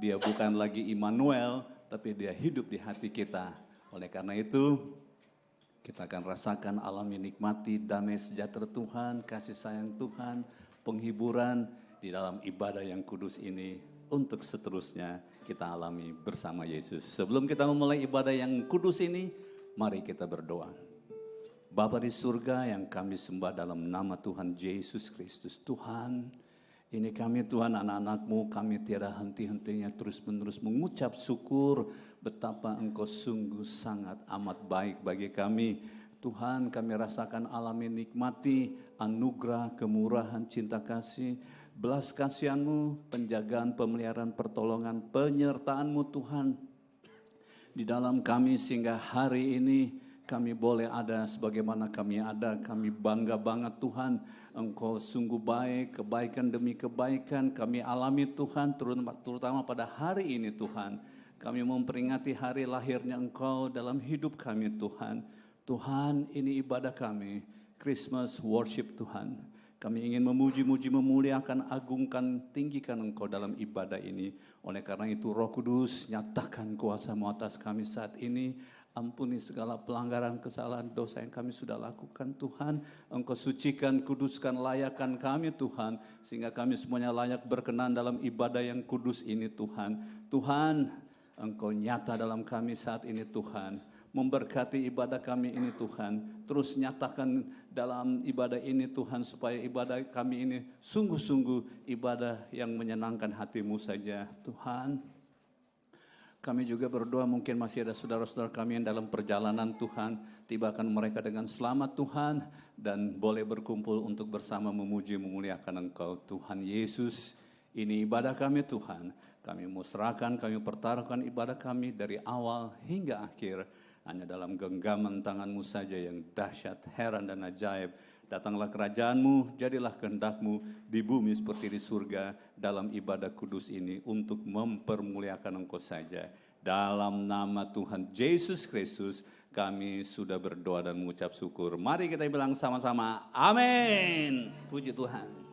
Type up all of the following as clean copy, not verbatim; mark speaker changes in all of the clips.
Speaker 1: Dia bukan lagi Immanuel, tapi dia hidup di hati kita. Oleh karena itu, kita akan rasakan, alami, nikmati damai sejahtera Tuhan, kasih sayang Tuhan, penghiburan di dalam ibadah yang kudus ini. Untuk seterusnya kita alami bersama Yesus. Sebelum kita memulai ibadah yang kudus ini, mari kita berdoa. Bapa di surga yang kami sembah dalam nama Tuhan Yesus Kristus. Tuhan, ini kami Tuhan anak-anak-Mu, kami tiada henti-hentinya terus-menerus mengucap syukur betapa Engkau sungguh sangat amat baik bagi kami. Tuhan, kami rasakan, alami, nikmati anugerah, kemurahan, cinta kasih, belas kasihan-Mu, penjagaan, pemeliharaan, pertolongan, penyertaan-Mu Tuhan di dalam kami sehingga hari ini kami boleh ada sebagaimana kami ada. Kami bangga banget Tuhan, Engkau sungguh baik, kebaikan demi kebaikan kami alami Tuhan, terutama pada hari ini Tuhan. Kami memperingati hari lahirnya Engkau dalam hidup kami Tuhan. Tuhan, ini ibadah kami, Christmas worship Tuhan. Kami ingin memuji-muji, memuliakan, agungkan, tinggikan Engkau dalam ibadah ini. Oleh karena itu Roh Kudus, nyatakan kuasa-Mu atas kami saat ini. Ampuni segala pelanggaran, kesalahan, dosa yang kami sudah lakukan Tuhan. Engkau sucikan, kuduskan, layakkan kami Tuhan. Sehingga kami semuanya layak berkenan dalam ibadah yang kudus ini Tuhan. Tuhan, Engkau nyata dalam kami saat ini Tuhan. Memberkati ibadah kami ini Tuhan. Terus nyatakan dalam ibadah ini Tuhan, supaya ibadah kami ini sungguh-sungguh ibadah yang menyenangkan hati-Mu saja Tuhan. Kami juga berdoa, mungkin masih ada saudara-saudara kami yang dalam perjalanan Tuhan. Tibakan mereka dengan selamat Tuhan. Dan boleh berkumpul untuk bersama memuji, memuliakan Engkau Tuhan Yesus. Ini ibadah kami Tuhan. Kami musrahkan, kami pertaruhkan ibadah kami dari awal hingga akhir. Hanya dalam genggaman tangan-Mu saja yang dahsyat, heran dan ajaib. Datanglah kerajaan-Mu, jadilah kehendak-Mu di bumi seperti di surga dalam ibadah kudus ini untuk mempermuliakan Engkau saja. Dalam nama Tuhan Yesus Kristus kami sudah berdoa dan mengucap syukur. Mari kita bilang sama-sama, amin. Puji Tuhan.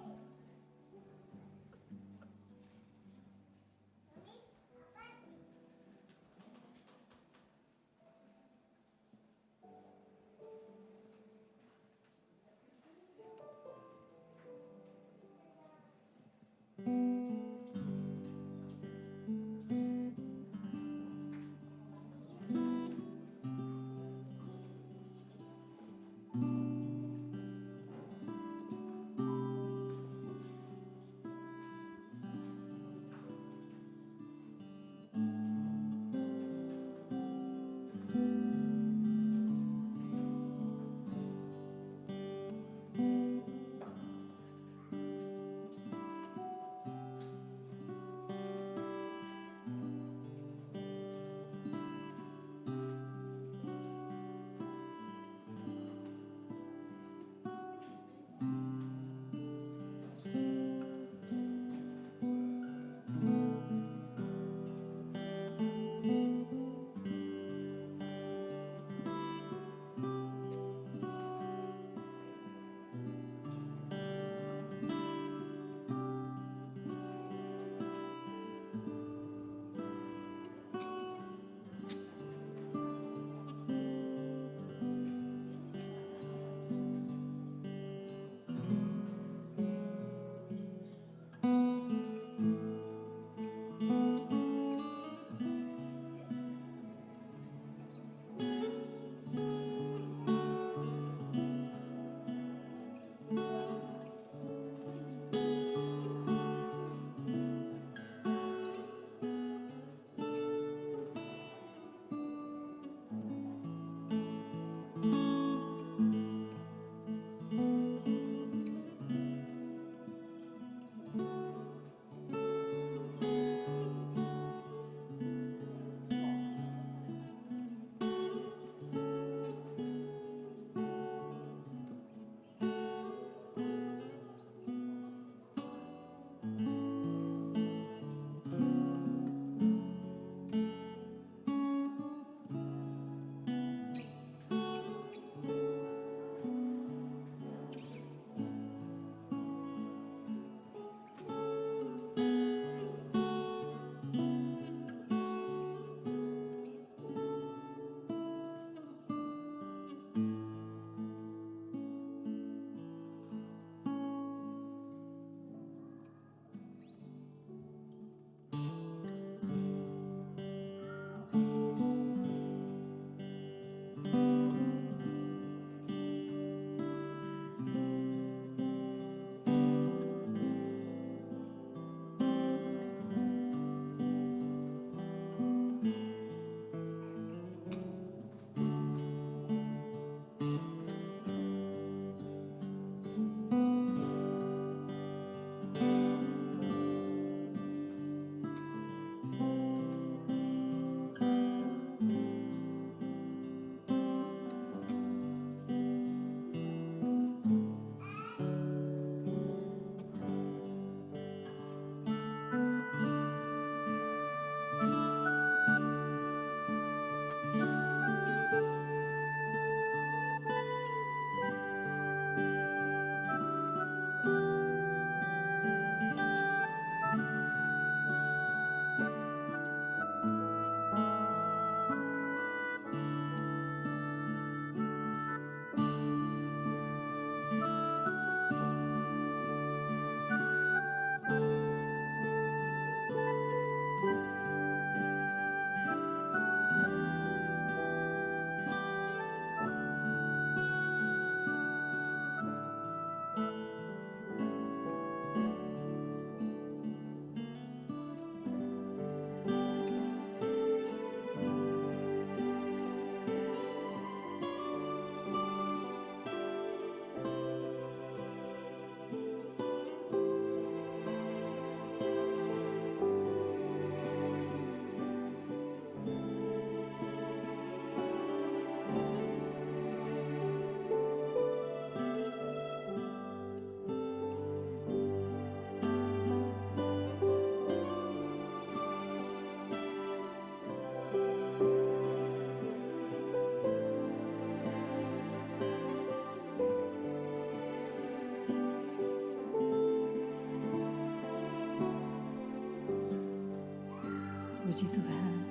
Speaker 2: Puji Tuhan,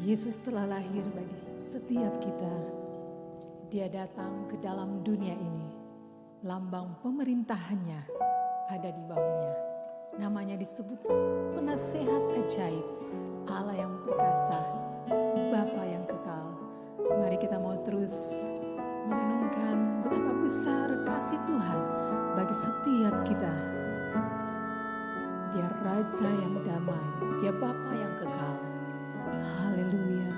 Speaker 2: Yesus telah lahir bagi setiap kita. Dia datang ke dalam dunia ini. Lambang pemerintahannya ada di bahunya. Namanya disebut Penasehat Ajaib, Allah yang perkasa, Bapa yang kekal. Mari kita mau terus merenungkan betapa besar kasih Tuhan bagi setiap kita. Dia Raja yang damai, Dia Bapa yang kekal. Haleluya.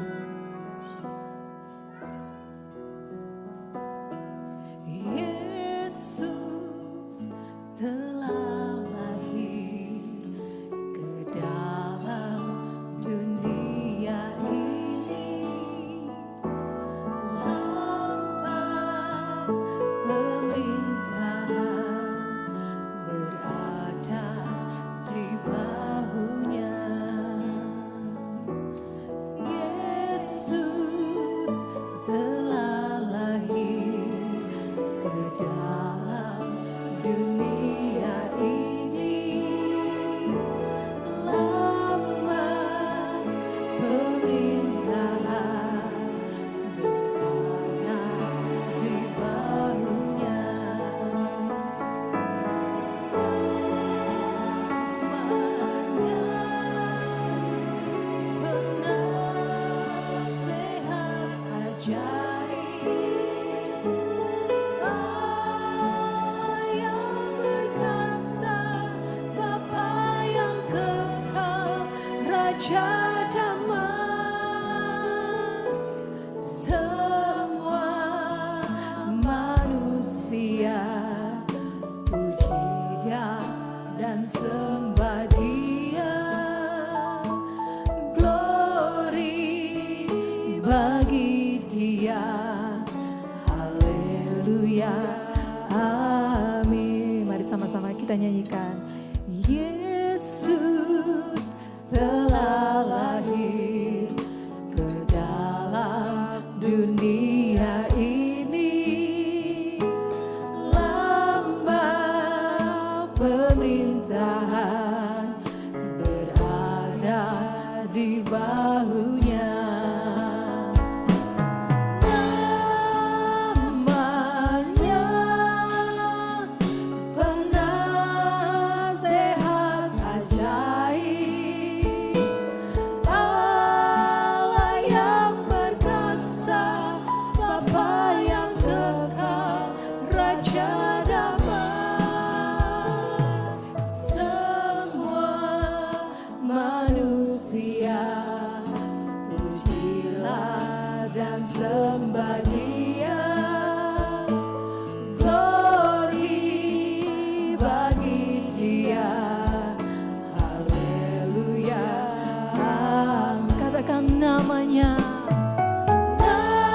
Speaker 2: Yesus telah lahir ke dalam dunia ini. Lambang pemerintahan berada di bahunya. Yesus telah lahir ke dalam dunia ini. Lambang pemerintahan berada di bahunya. Penasehat ajaib, Allah yang perkasa, Bapa yang kekal, Raja damai. Semua manusia puji Dia dan sembah Dia. Glory bagi Dia. Haleluya. Amin. Mari sama-sama kita nyanyikan. Yesus telah lahir ke dalam dunia ini. Lambang pemerintahan berada di bahunya. Namanya Penasehat ajaib, Allah yang perkasa, Bapa yang kekal, Raja damai. Semua manusia pujilah dan sembah Dia. Glory bagi Dia. Haleluya. Katakan namanya. Namanya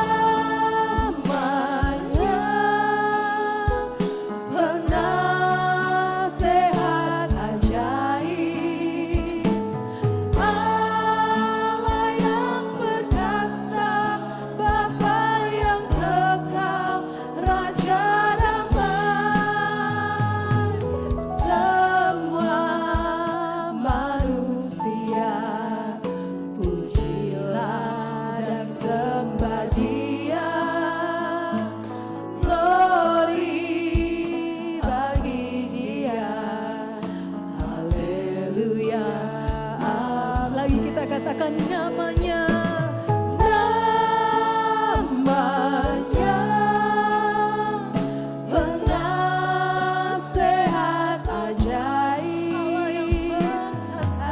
Speaker 2: Penasehat ajaib, Allah yang perkasa, Bapa yang kekal, Raja damai. Semua manusia pujilah dan sembah Dia. Glory bagi Dia. Haleluya. Lagi kita katakan namanya. Namanya Penasehat ajaib,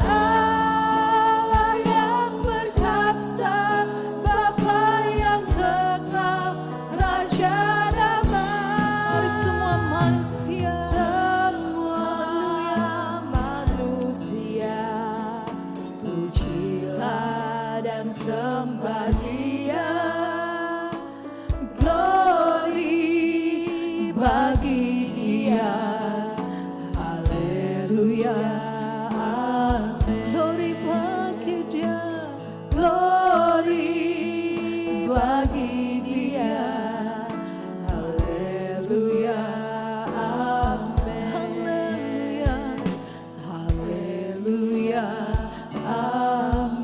Speaker 2: Allah yang perkasa, Bapa yang kekal, Raja damai. Semua manusia pujilah dan sembah Dia. Glory bagi Dia. Haleluya. Glory bagi Dia. Glory bagi Dia. Haleluya. Amin. Haleluya. Amin.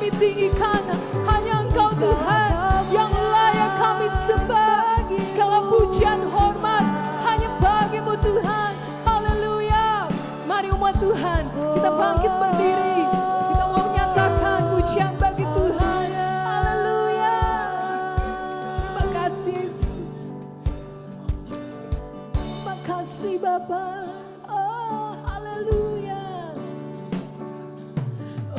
Speaker 2: kami tinggikan. Hanya Engkau Tuhan yang layak kami sembah. Segala pujian hormat hanya bagi-Mu Tuhan. Haleluya. Mari umat Tuhan, kita bangkit berdiri. Kita mau menyatakan pujian bagi Tuhan. Haleluya. Terima kasih Yesus. Terima kasih Bapa. Oh, haleluya.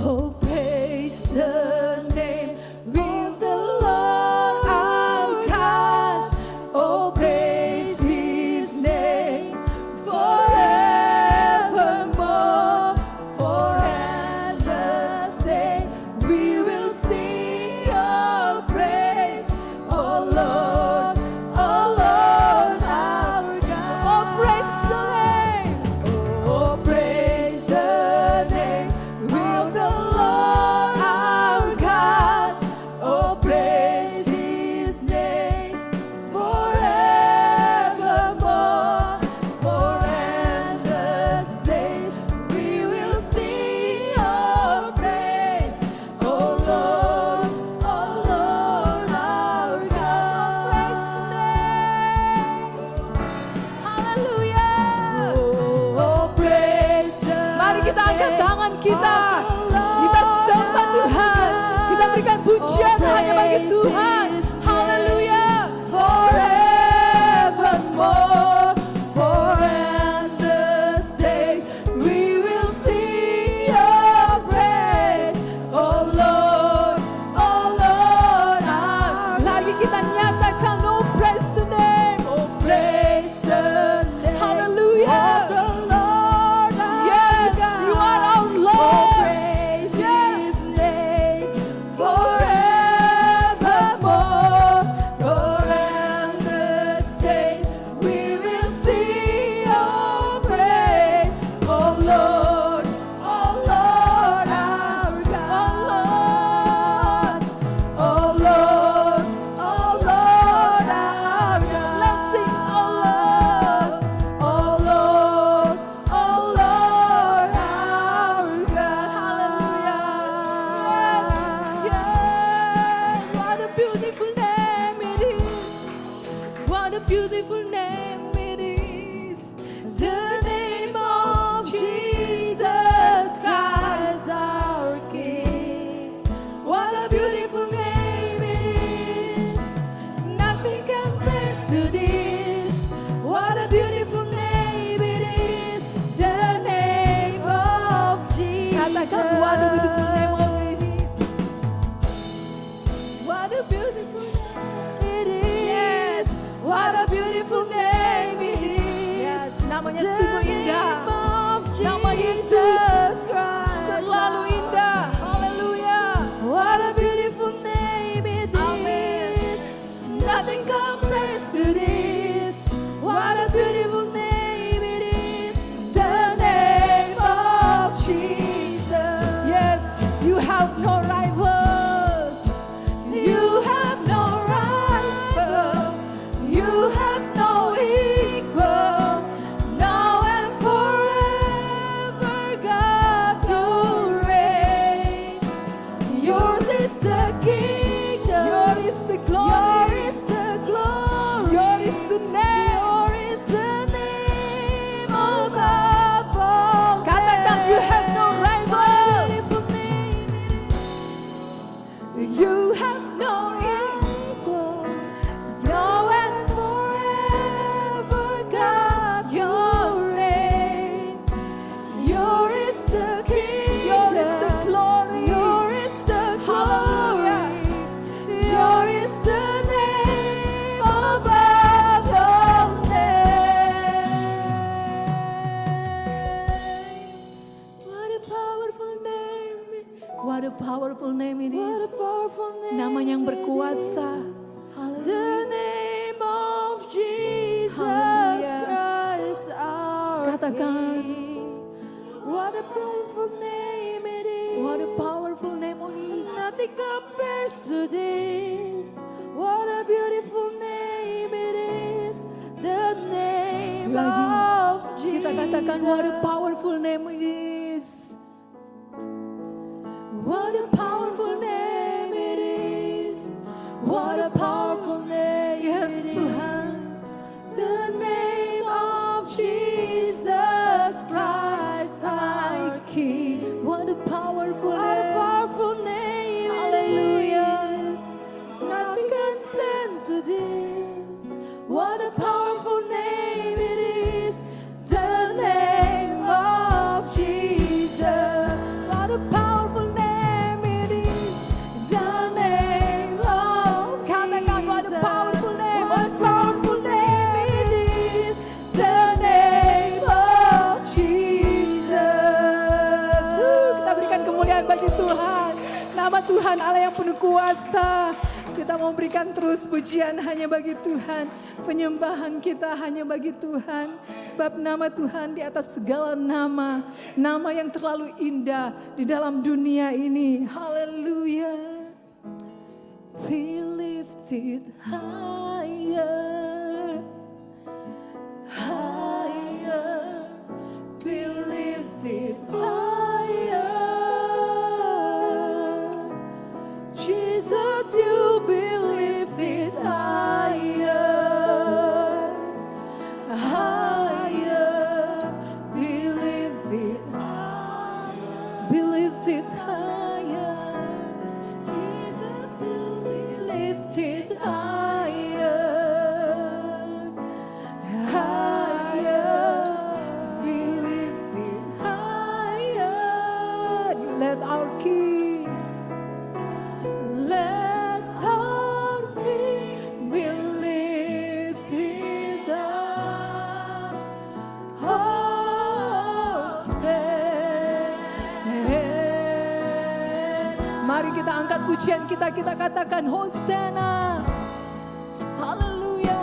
Speaker 2: Oh, praise the name of the Lord our God. Oh, praise His name forevermore. For endless day we will sing Your praise. Oh Lord our God. Oh, praise the name. Oh, praise the name of the Lord our God. Oh, praise His name forevermore. For endless days we will sing Your praise. Oh Lord our God. Praise the name. Hallelujah. Oh, praise the Mari kita angkat tangan kita. Kita sembah Tuhan. Kita berikan pujian hanya bagi Tuhan. Haleluya. Forevermore. For endless days we will sing Your praise. Oh Lord our Lagi kita nyatakan, oh praise the name. Oh praise the name. Hallelujah. Yes, You are our Lord. Yes. Forevermore. For endless days we will sing Your praise. Oh Lord our God. Oh Lord our God. Let's sing, oh Lord our God. Hallelujah. Yes. What a beautiful name it is. What a beautiful name it is. The name of Jesus Christ our King. What a beautiful name it is. Nothing compares to this. What a beautiful name it is. The name of Jesus. Katakan, what a beautiful name it is. What a beautiful name it is. Yes. What a beautiful name it is. Yes. Namanya sungguh indah. Nama Yesus selalu indah. Haleluya. What a beautiful name it is. Nothing compares to this. What a beautiful name it is. The name of Jesus. Yes, You have no rival. You have no rival. You have no equal. Now and forever, God, You reign. Yours is the kingdom. Yours is the glory. Yours is the glory. Yours is the name. Yours is the name above all. Katakan, You have no rival. You have no equal. Now and forever, God, You reign. Yours is the kingdom. Yours is the glory. Yours is the glory. Yours is the name above all names. What a powerful name. What a powerful name it is. What a powerful name. Nama yang berkuasa. The name of Jesus Christ our Katakan. King. What a powerful name it is. What a powerful name it is. Nothing compares to this. What a beautiful name it is. The name of Jesus. Kita katakan, what a powerful name it is. What a powerful name. a powerful name. Yes, Tuhan. The name of Jesus Christ, my King. What a powerful name. Hallelujah. Nothing can stand to this. What a powerful name it is. The name of Jesus. What a powerful name it is. The name of Jesus. What a powerful name. What a powerful name it is. The name of Jesus. Kita berikan kemuliaan bagi Tuhan. Nama Tuhan Allah yang penuh kuasa. Kita mau berikan terus pujian hanya bagi Tuhan. Penyembahan kita hanya bagi Tuhan. Sebab nama Tuhan di atas segala nama. Nama yang terlalu indah di dalam dunia ini. Haleluya. We lift it higher. Higher. We lift it higher. Jesus, you be lifted higher, higher, be lifted higher, be lifted higher. Jesus, you be lifted higher, higher, be lifted higher. Let our King. Let our King be lifted up. Mari kita angkat pujian kita katakan Hosana. Haleluya.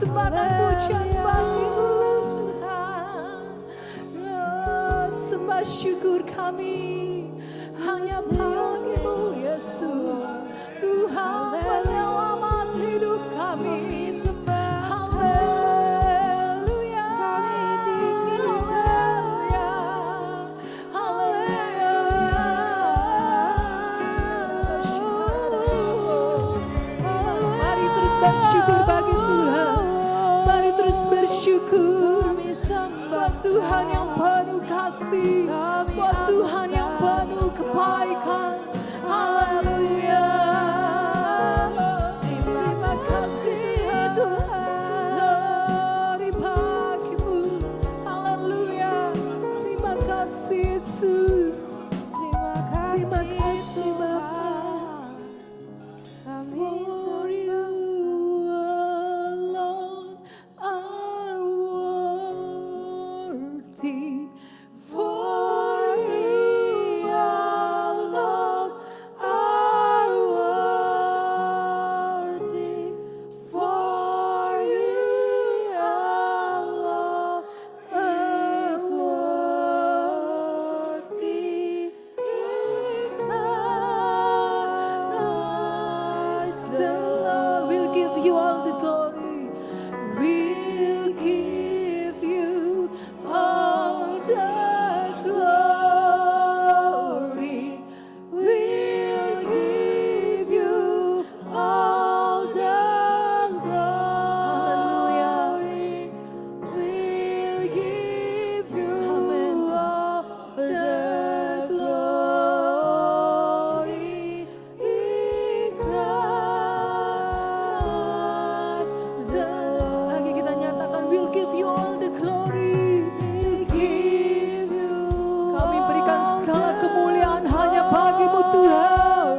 Speaker 2: persembahkan pujian bagi-Mu Tuhan. Sembah syukur kami hanya bagi-Mu Yesus. Tuhan penyelamat hidup kami. Haleluya, haleluya, haleluya. Mari terus bersyukur bagi Tuhan. Mari terus bersyukur buat Tuhan yang penuh kasih, buat Tuhan yang penuh kebaikan. Haleluya. Terima kasih Tuhan. Glory bagi-Mu. Haleluya. Terima kasih Yesus. Terima kasih Bapa. For You alone are worthy. For You alone are worthy. For You alone is worthy. Christ the Lord will give You all the glory. We'll give You all the glory. We'll give You all the glory. We'll give You all the glory. Christ the Lord. Lagi kita nyatakan, we'll give You all the glory. We'll give You. Kami berikan segala kemuliaan hanya bagi-Mu Tuhan.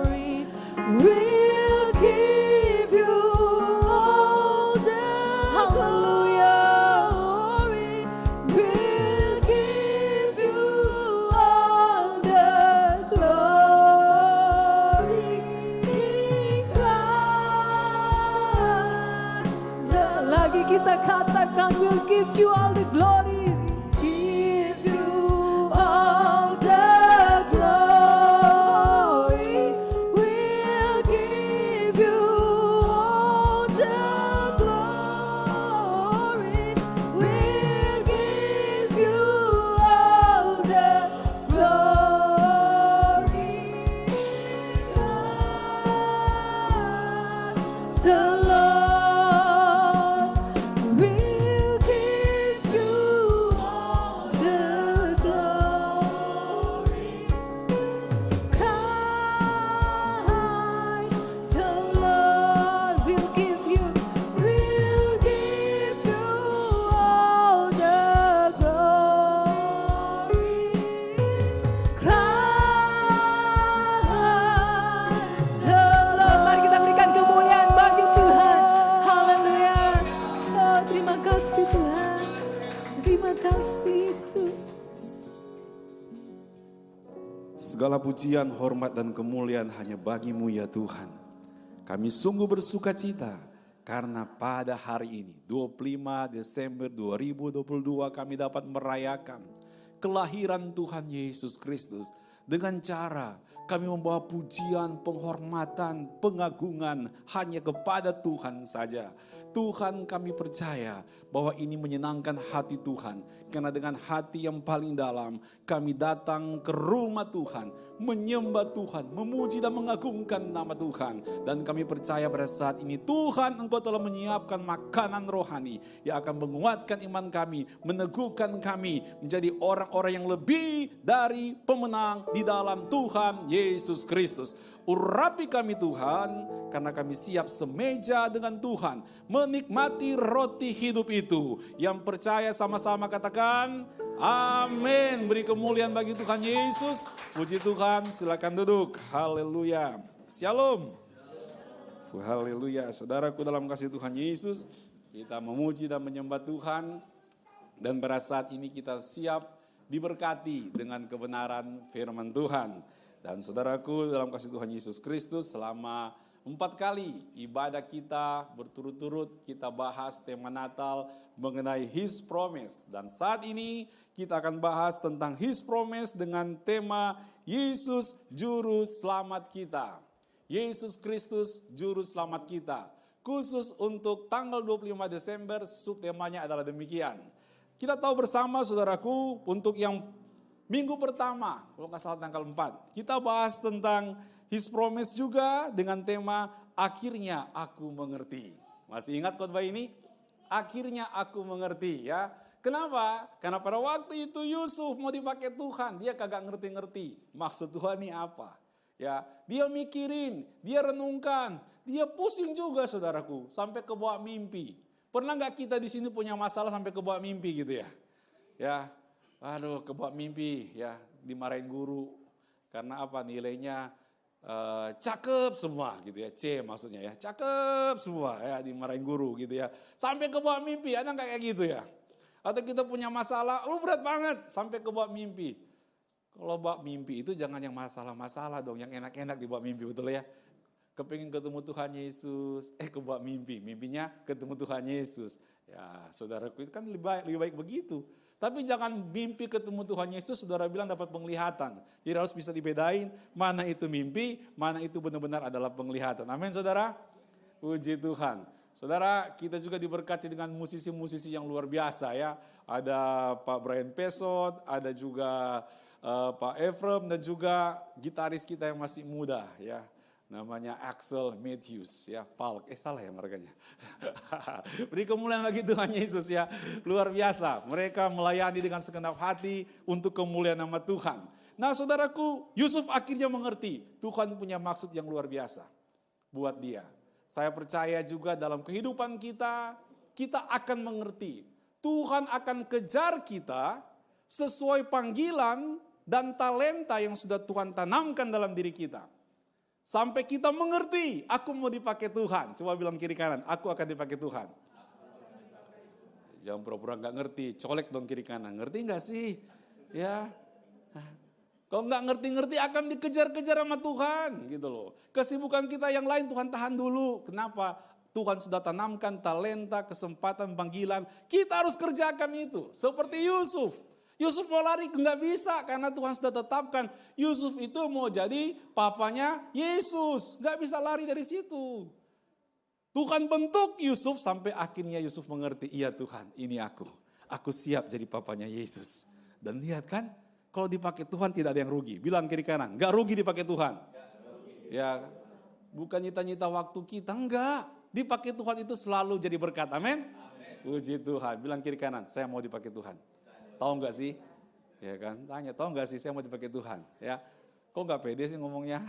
Speaker 2: We'll give You all the glory. We'll give You all the glory. Lagi kita katakan, we'll give You all the glory. Give You all the glory. We'll give You all the glory. We'll give You all the glory. The Lord will give You all the glory. Christ, the Lord will give You all the glory. Christ, the Lord. Mari kita berikan kemuliaan bagi Tuhan. Haleluya. Oh, terima kasih Tuhan. Terima kasih Yesus.
Speaker 3: Segala pujian, hormat, dan kemuliaan hanya bagi-Mu ya Tuhan. Kami sungguh bersuka cita karena pada hari ini 25 Desember 2022 kami dapat merayakan kelahiran Tuhan Yesus Kristus dengan cara kami membawa pujian, penghormatan, pengagungan hanya kepada Tuhan saja. Tuhan, kami percaya bahwa ini menyenangkan hati Tuhan. Karena dengan hati yang paling dalam kami datang ke rumah Tuhan, menyembah Tuhan, memuji dan mengagungkan nama Tuhan. Dan kami percaya pada saat ini Tuhan, Engkau telah menyiapkan makanan rohani yang akan menguatkan iman kami, meneguhkan kami menjadi orang-orang yang lebih dari pemenang di dalam Tuhan Yesus Kristus. Urapi kami Tuhan, karena kami siap semeja dengan Tuhan, menikmati roti hidup itu. Yang percaya sama-sama katakan, amin. Beri kemuliaan bagi Tuhan Yesus. Puji Tuhan, silakan duduk. Haleluya. Shalom. Haleluya. Saudaraku dalam kasih Tuhan Yesus, kita memuji dan menyembah Tuhan. Dan pada saat ini kita siap diberkati dengan kebenaran firman Tuhan. Dan saudaraku dalam kasih Tuhan Yesus Kristus, selama 4 kali ibadah kita berturut-turut kita bahas tema Natal mengenai His Promise. Dan saat ini kita akan bahas tentang His Promise dengan tema Yesus Juru Selamat kita. Yesus Kristus Juru Selamat kita. Khusus untuk tanggal 25 Desember subtemanya adalah demikian. Kita tahu bersama saudaraku untuk yang minggu pertama, kalau nggak salah tanggal 4, kita bahas tentang His Promise juga dengan tema akhirnya aku mengerti. Masih ingat khotbah ini? Akhirnya aku mengerti ya. Kenapa? Karena pada waktu itu Yusuf mau dipakai Tuhan, dia kagak ngerti-ngerti maksud Tuhan ini apa. Ya, dia mikirin, dia renungkan, dia pusing juga saudaraku sampai ke bawah mimpi. Pernah nggak kita di sini punya masalah sampai ke bawah mimpi gitu ya? Ya, aduh ke bawah mimpi ya, dimarahin guru karena apa nilainya cakep semua gitu ya, C maksudnya ya, cakep semua ya, dimarahin guru gitu ya, sampai ke bawah mimpi, ada nggak kayak gitu ya? Atau kita punya masalah, berat banget, sampai ke bawah mimpi. Kalau bawa mimpi itu jangan yang masalah-masalah dong, yang enak-enak di bawah mimpi, betul ya? Kepingin ketemu Tuhan Yesus, ke bawah mimpi, mimpinya ketemu Tuhan Yesus. Ya saudaraku itu kan lebih baik begitu. Tapi jangan mimpi ketemu Tuhan Yesus, saudara bilang dapat penglihatan. Jadi harus bisa dibedain mana itu mimpi, mana itu benar-benar adalah penglihatan. Amin saudara? Puji Tuhan. Saudara, kita juga diberkati dengan musisi-musisi yang luar biasa ya. Ada Pak Brian Pesot, ada juga Pak Ephraim, dan juga gitaris kita yang masih muda ya. Namanya Axel Matthews ya, Palk, salah ya marganya. Beri kemuliaan bagi Tuhan Yesus ya, luar biasa. Mereka melayani dengan segenap hati untuk kemuliaan nama Tuhan. Nah saudaraku, Yusuf akhirnya mengerti Tuhan punya maksud yang luar biasa buat dia. Saya percaya juga dalam kehidupan kita, kita akan mengerti. Tuhan akan kejar kita sesuai panggilan dan talenta yang sudah Tuhan tanamkan dalam diri kita. Sampai kita mengerti, aku mau dipakai Tuhan. Coba bilang kiri kanan, aku akan dipakai Tuhan. Jangan pura-pura gak ngerti, colek dong kiri kanan. Ngerti gak sih? Ya. Kalau gak ngerti-ngerti akan dikejar-kejar sama Tuhan. Gitu loh. Kesibukan kita yang lain Tuhan tahan dulu. Kenapa? Tuhan sudah tanamkan talenta, kesempatan, panggilan. Kita harus kerjakan itu. Seperti Yusuf. Yusuf mau lari nggak bisa karena Tuhan sudah tetapkan Yusuf itu mau jadi papanya Yesus. Nggak bisa lari dari situ. Tuhan bentuk Yusuf sampai akhirnya Yusuf mengerti, iya Tuhan ini aku. Aku siap jadi papanya Yesus. Dan lihat kan, kalau dipakai Tuhan tidak ada yang rugi. Bilang kiri kanan, nggak rugi dipakai Tuhan. Ya, bukan nyita-nyita waktu kita, enggak. Dipakai Tuhan itu selalu jadi berkat, amin. Puji Tuhan, bilang kiri kanan, saya mau dipakai Tuhan. Tahu nggak sih? Ya kan, tanya, tahu nggak sih saya mau dipakai Tuhan? Ya, kok nggak pede sih ngomongnya?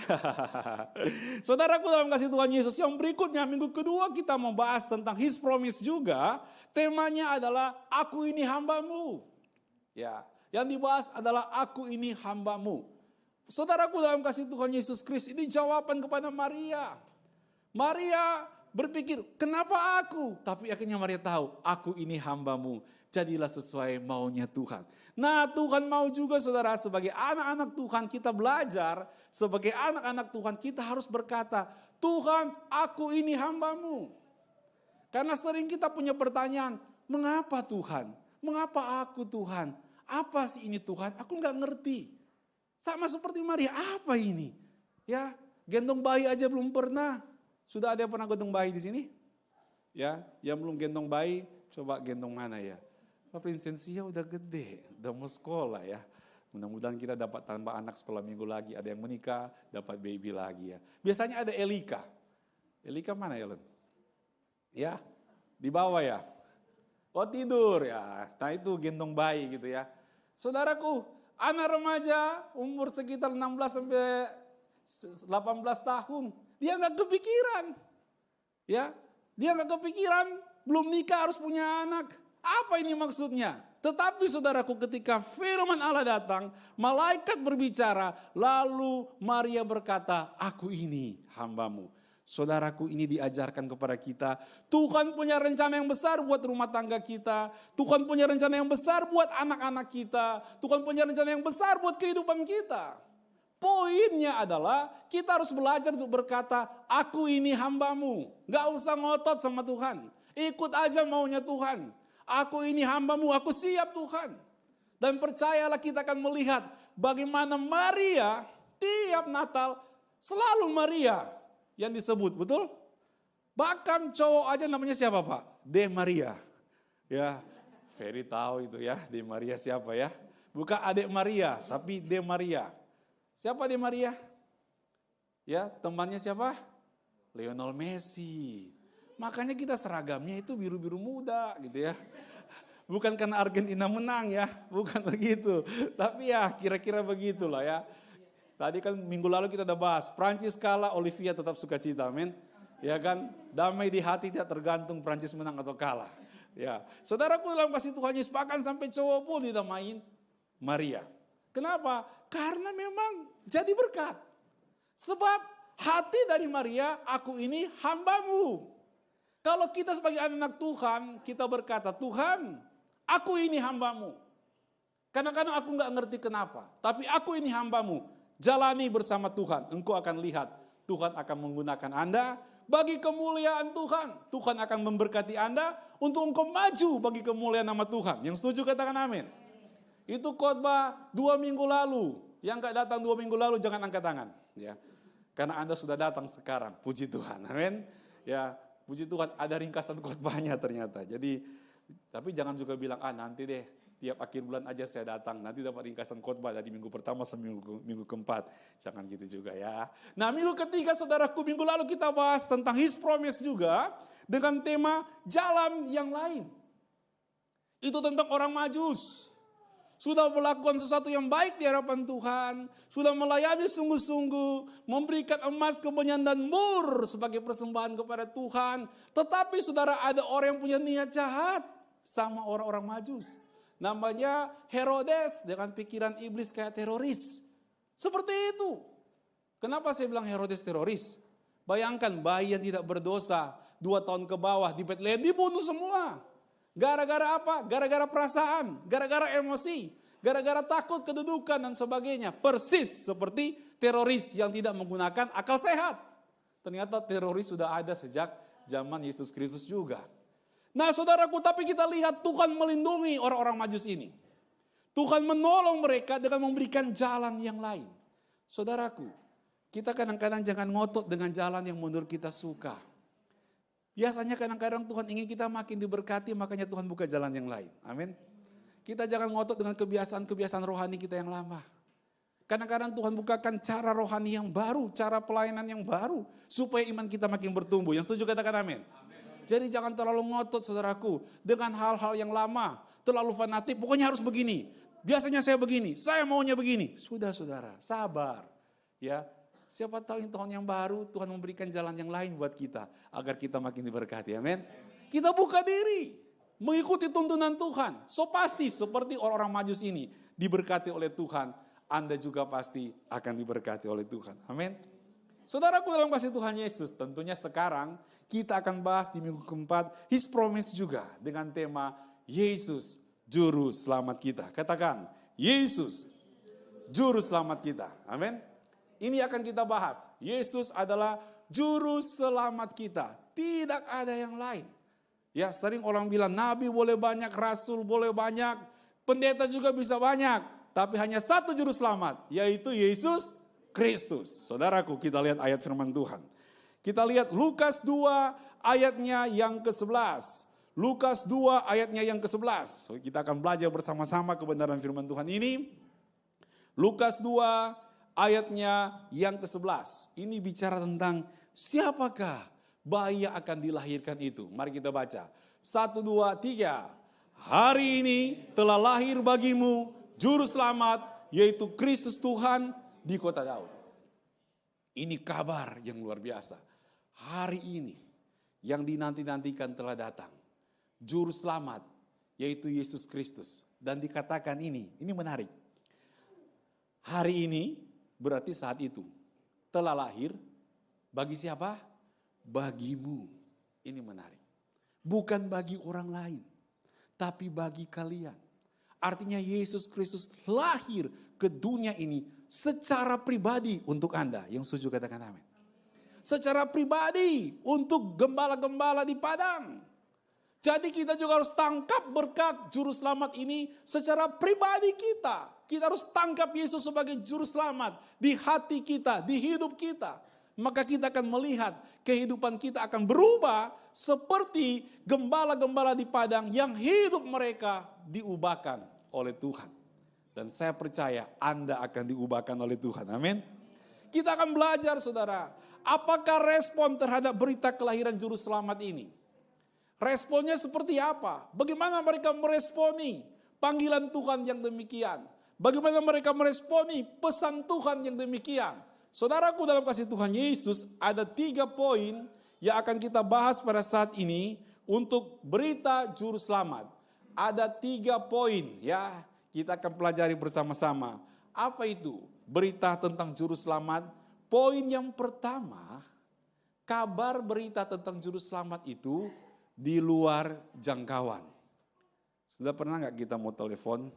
Speaker 3: Saudaraku dalam kasih Tuhan Yesus, yang berikutnya minggu kedua kita membahas tentang His Promise juga. Temanya adalah aku ini hambamu. Ya, yang dibahas adalah aku ini hambamu. Saudaraku dalam kasih Tuhan Yesus Kristus, ini jawaban kepada Maria. Maria berpikir, kenapa aku? Tapi akhirnya Maria tahu, aku ini hambamu. Jadilah sesuai maunya Tuhan. Nah Tuhan mau juga saudara, sebagai anak-anak Tuhan kita belajar, sebagai anak-anak Tuhan kita harus berkata, Tuhan aku ini hambamu. Karena sering kita punya pertanyaan, mengapa Tuhan? Mengapa aku Tuhan? Apa sih ini Tuhan? Aku nggak ngerti. Sama seperti Maria, apa ini? Ya, gendong bayi aja belum pernah. Sudah ada yang pernah gendong bayi di sini? Ya, yang belum gendong bayi, coba gendong mana ya? Prinsensia udah gede, udah mau sekolah ya. Mudah-mudahan kita dapat tambah anak sekolah minggu lagi. Ada yang menikah, dapat baby lagi ya. Biasanya ada Elika. Elika mana ya, Len? Ya, di bawah ya. Oh tidur ya. Nah itu gendong bayi gitu ya. Saudaraku, anak remaja umur sekitar 16 sampai 18 tahun. Dia gak kepikiran. Ya, dia gak kepikiran belum nikah harus punya anak. Apa ini maksudnya? Tetapi saudaraku ketika firman Allah datang, malaikat berbicara, lalu Maria berkata, aku ini hambamu. Saudaraku ini diajarkan kepada kita, Tuhan punya rencana yang besar buat rumah tangga kita, Tuhan punya rencana yang besar buat anak-anak kita, Tuhan punya rencana yang besar buat kehidupan kita. Poinnya adalah kita harus belajar untuk berkata, aku ini hambamu. Gak usah ngotot sama Tuhan. Ikut aja maunya Tuhan. Aku ini hambamu, aku siap Tuhan. Dan percayalah kita akan melihat bagaimana Maria tiap Natal selalu Maria yang disebut, betul? Bahkan cowok aja namanya siapa Pak? De Maria. Ya, Ferry tahu itu ya, De Maria siapa ya? Bukan adik Maria, tapi De Maria. Siapa De Maria? Ya, temannya siapa? Lionel Messi. Makanya kita seragamnya itu biru-biru muda gitu ya. Bukan karena Argentina menang ya, bukan begitu. Tapi ya kira-kira begitulah ya. Tadi kan minggu lalu kita udah bahas, Prancis kalah, Olivia tetap sukacita, amin. Ya kan, damai di hati tidak tergantung Prancis menang atau kalah. Ya, saudaraku dalam kasih Tuhan Yesus, bahkan sampai cowok pun dinamain Maria. Kenapa? Karena memang jadi berkat. Sebab hati dari Maria, aku ini hambamu. Kalau kita sebagai anak Tuhan, kita berkata, Tuhan, aku ini hambamu. Kadang-kadang aku nggak ngerti kenapa, tapi aku ini hambamu. Jalani bersama Tuhan, engkau akan lihat Tuhan akan menggunakan Anda bagi kemuliaan Tuhan. Tuhan akan memberkati Anda untuk engkau maju bagi kemuliaan nama Tuhan. Yang setuju katakan amin. Itu khotbah 2 minggu lalu. Yang gak datang 2 minggu lalu jangan angkat tangan. Ya, karena Anda sudah datang sekarang. Puji Tuhan. Amin. Ya, puji Tuhan ada ringkasan khotbahnya ternyata. Jadi, tapi jangan juga bilang, nanti deh. Tiap akhir bulan aja saya datang. Nanti dapat ringkasan khotbah dari minggu pertama sampai minggu keempat. Jangan gitu juga ya. Nah, minggu ketiga saudaraku, minggu lalu kita bahas tentang His Promise juga. Dengan tema jalan yang lain. Itu tentang orang Majus. Sudah melakukan sesuatu yang baik di hadapan Tuhan. Sudah melayani sungguh-sungguh. Memberikan emas, kemenyan dan mur sebagai persembahan kepada Tuhan. Tetapi saudara, ada orang yang punya niat jahat sama orang-orang Majus. Namanya Herodes dengan pikiran iblis kayak teroris. Seperti itu. Kenapa saya bilang Herodes teroris? Bayangkan bayi yang tidak berdosa 2 tahun ke bawah di Bethlehem dibunuh semua. Gara-gara apa? Gara-gara perasaan, gara-gara emosi, gara-gara takut, kedudukan dan sebagainya. Persis seperti teroris yang tidak menggunakan akal sehat. Ternyata teroris sudah ada sejak zaman Yesus Kristus juga. Nah saudaraku, tapi kita lihat Tuhan melindungi orang-orang Majus ini. Tuhan menolong mereka dengan memberikan jalan yang lain. Saudaraku, kita kadang-kadang jangan ngotot dengan jalan yang menurut kita suka. Biasanya kadang-kadang Tuhan ingin kita makin diberkati, makanya Tuhan buka jalan yang lain. Amin. Kita jangan ngotot dengan kebiasaan-kebiasaan rohani kita yang lama. Kadang-kadang Tuhan bukakan cara rohani yang baru, cara pelayanan yang baru, supaya iman kita makin bertumbuh. Yang setuju katakan amin. Jadi jangan terlalu ngotot saudaraku, dengan hal-hal yang lama, terlalu fanatik, pokoknya harus begini. Biasanya saya begini, saya maunya begini. Sudah saudara, sabar. Ya. Siapa tahu tahun yang baru Tuhan memberikan jalan yang lain buat kita. Agar kita makin diberkati, amin. Kita buka diri, mengikuti tuntunan Tuhan. So pasti seperti orang-orang Majus ini diberkati oleh Tuhan. Anda juga pasti akan diberkati oleh Tuhan, amin. Saudaraku dalam kasih Tuhan Yesus, tentunya sekarang kita akan bahas di minggu keempat His Promise juga. Dengan tema Yesus Juru Selamat kita. Katakan, Yesus Juru Selamat kita, amin. Ini akan kita bahas. Yesus adalah juru selamat kita. Tidak ada yang lain. Ya, sering orang bilang nabi boleh banyak, rasul boleh banyak, pendeta juga bisa banyak. Tapi hanya satu juru selamat, yaitu Yesus Kristus. Saudaraku, kita lihat ayat firman Tuhan. Kita lihat Lukas 2 ayatnya yang ke-11. Lukas 2 ayatnya yang ke-11. So, kita akan belajar bersama-sama kebenaran firman Tuhan ini. Lukas 2 ayatnya yang ke-11. Ini bicara tentang siapakah bayi yang akan dilahirkan itu. Mari kita baca. 1, 2, 3. Hari ini telah lahir bagimu juru selamat, yaitu Kristus Tuhan di kota Daud. Ini kabar yang luar biasa. Hari ini yang dinanti-nantikan telah datang. Juru selamat, yaitu Yesus Kristus. Dan dikatakan ini menarik. Hari ini berarti saat itu telah lahir bagi siapa? Bagimu. Ini menarik. Bukan bagi orang lain, tapi bagi kalian. Artinya Yesus Kristus lahir ke dunia ini secara pribadi untuk Anda. Yang setuju katakan amin. Secara pribadi untuk gembala-gembala di Padang. Jadi kita juga harus tangkap berkat juru selamat ini secara pribadi kita. Kita harus tangkap Yesus sebagai juru selamat di hati kita, di hidup kita. Maka kita akan melihat kehidupan kita akan berubah seperti gembala-gembala di Padang yang hidup mereka diubahkan oleh Tuhan. Dan saya percaya Anda akan diubahkan oleh Tuhan. Amin. Kita akan belajar saudara, apakah respon terhadap berita kelahiran juru selamat ini? Responnya seperti apa? Bagaimana mereka meresponi panggilan Tuhan yang demikian? Bagaimana mereka meresponi pesan Tuhan yang demikian? Saudaraku dalam kasih Tuhan Yesus, ada 3 poin yang akan kita bahas pada saat ini untuk berita juru selamat. Ada 3 poin ya, kita akan pelajari bersama-sama. Apa itu berita tentang juru selamat? Poin yang pertama, kabar berita tentang juru selamat itu di luar jangkauan. Sudah pernah nggak kita mau telepon,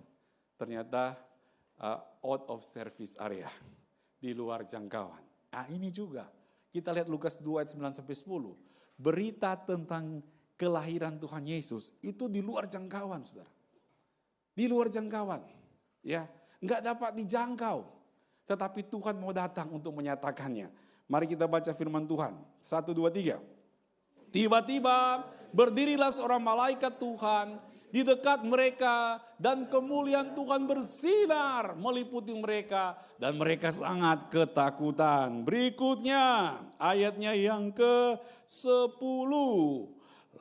Speaker 3: ternyata out of service area, di luar jangkauan. Nah ini juga, kita lihat Lukas 2 ayat 9-10. Berita tentang kelahiran Tuhan Yesus itu di luar jangkauan saudara. Di luar jangkauan, ya nggak dapat dijangkau. Tetapi Tuhan mau datang untuk menyatakannya. Mari kita baca firman Tuhan, 1, 2, 3. Tiba-tiba berdirilah seorang malaikat Tuhan di dekat mereka dan kemuliaan Tuhan bersinar meliputi mereka dan mereka sangat ketakutan. Berikutnya ayatnya yang ke-10.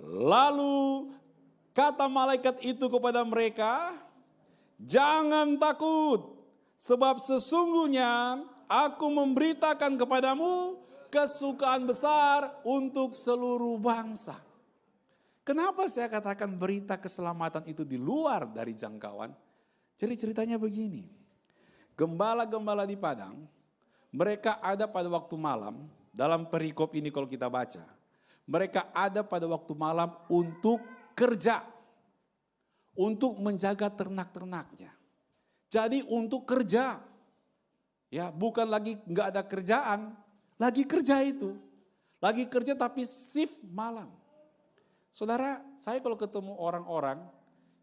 Speaker 3: Lalu kata malaikat itu kepada mereka, jangan takut sebab sesungguhnya aku memberitakan kepadamu kesukaan besar untuk seluruh bangsa. Kenapa saya katakan berita keselamatan itu di luar dari jangkauan? Jadi ceritanya begini. Gembala-gembala di Padang, mereka ada pada waktu malam, dalam perikop ini kalau kita baca. Mereka ada pada waktu malam untuk kerja. Untuk menjaga ternak-ternaknya. Jadi untuk kerja. Ya, bukan lagi nggak ada kerjaan, lagi kerja itu. Lagi kerja tapi shift malam. Saudara, saya kalau ketemu orang-orang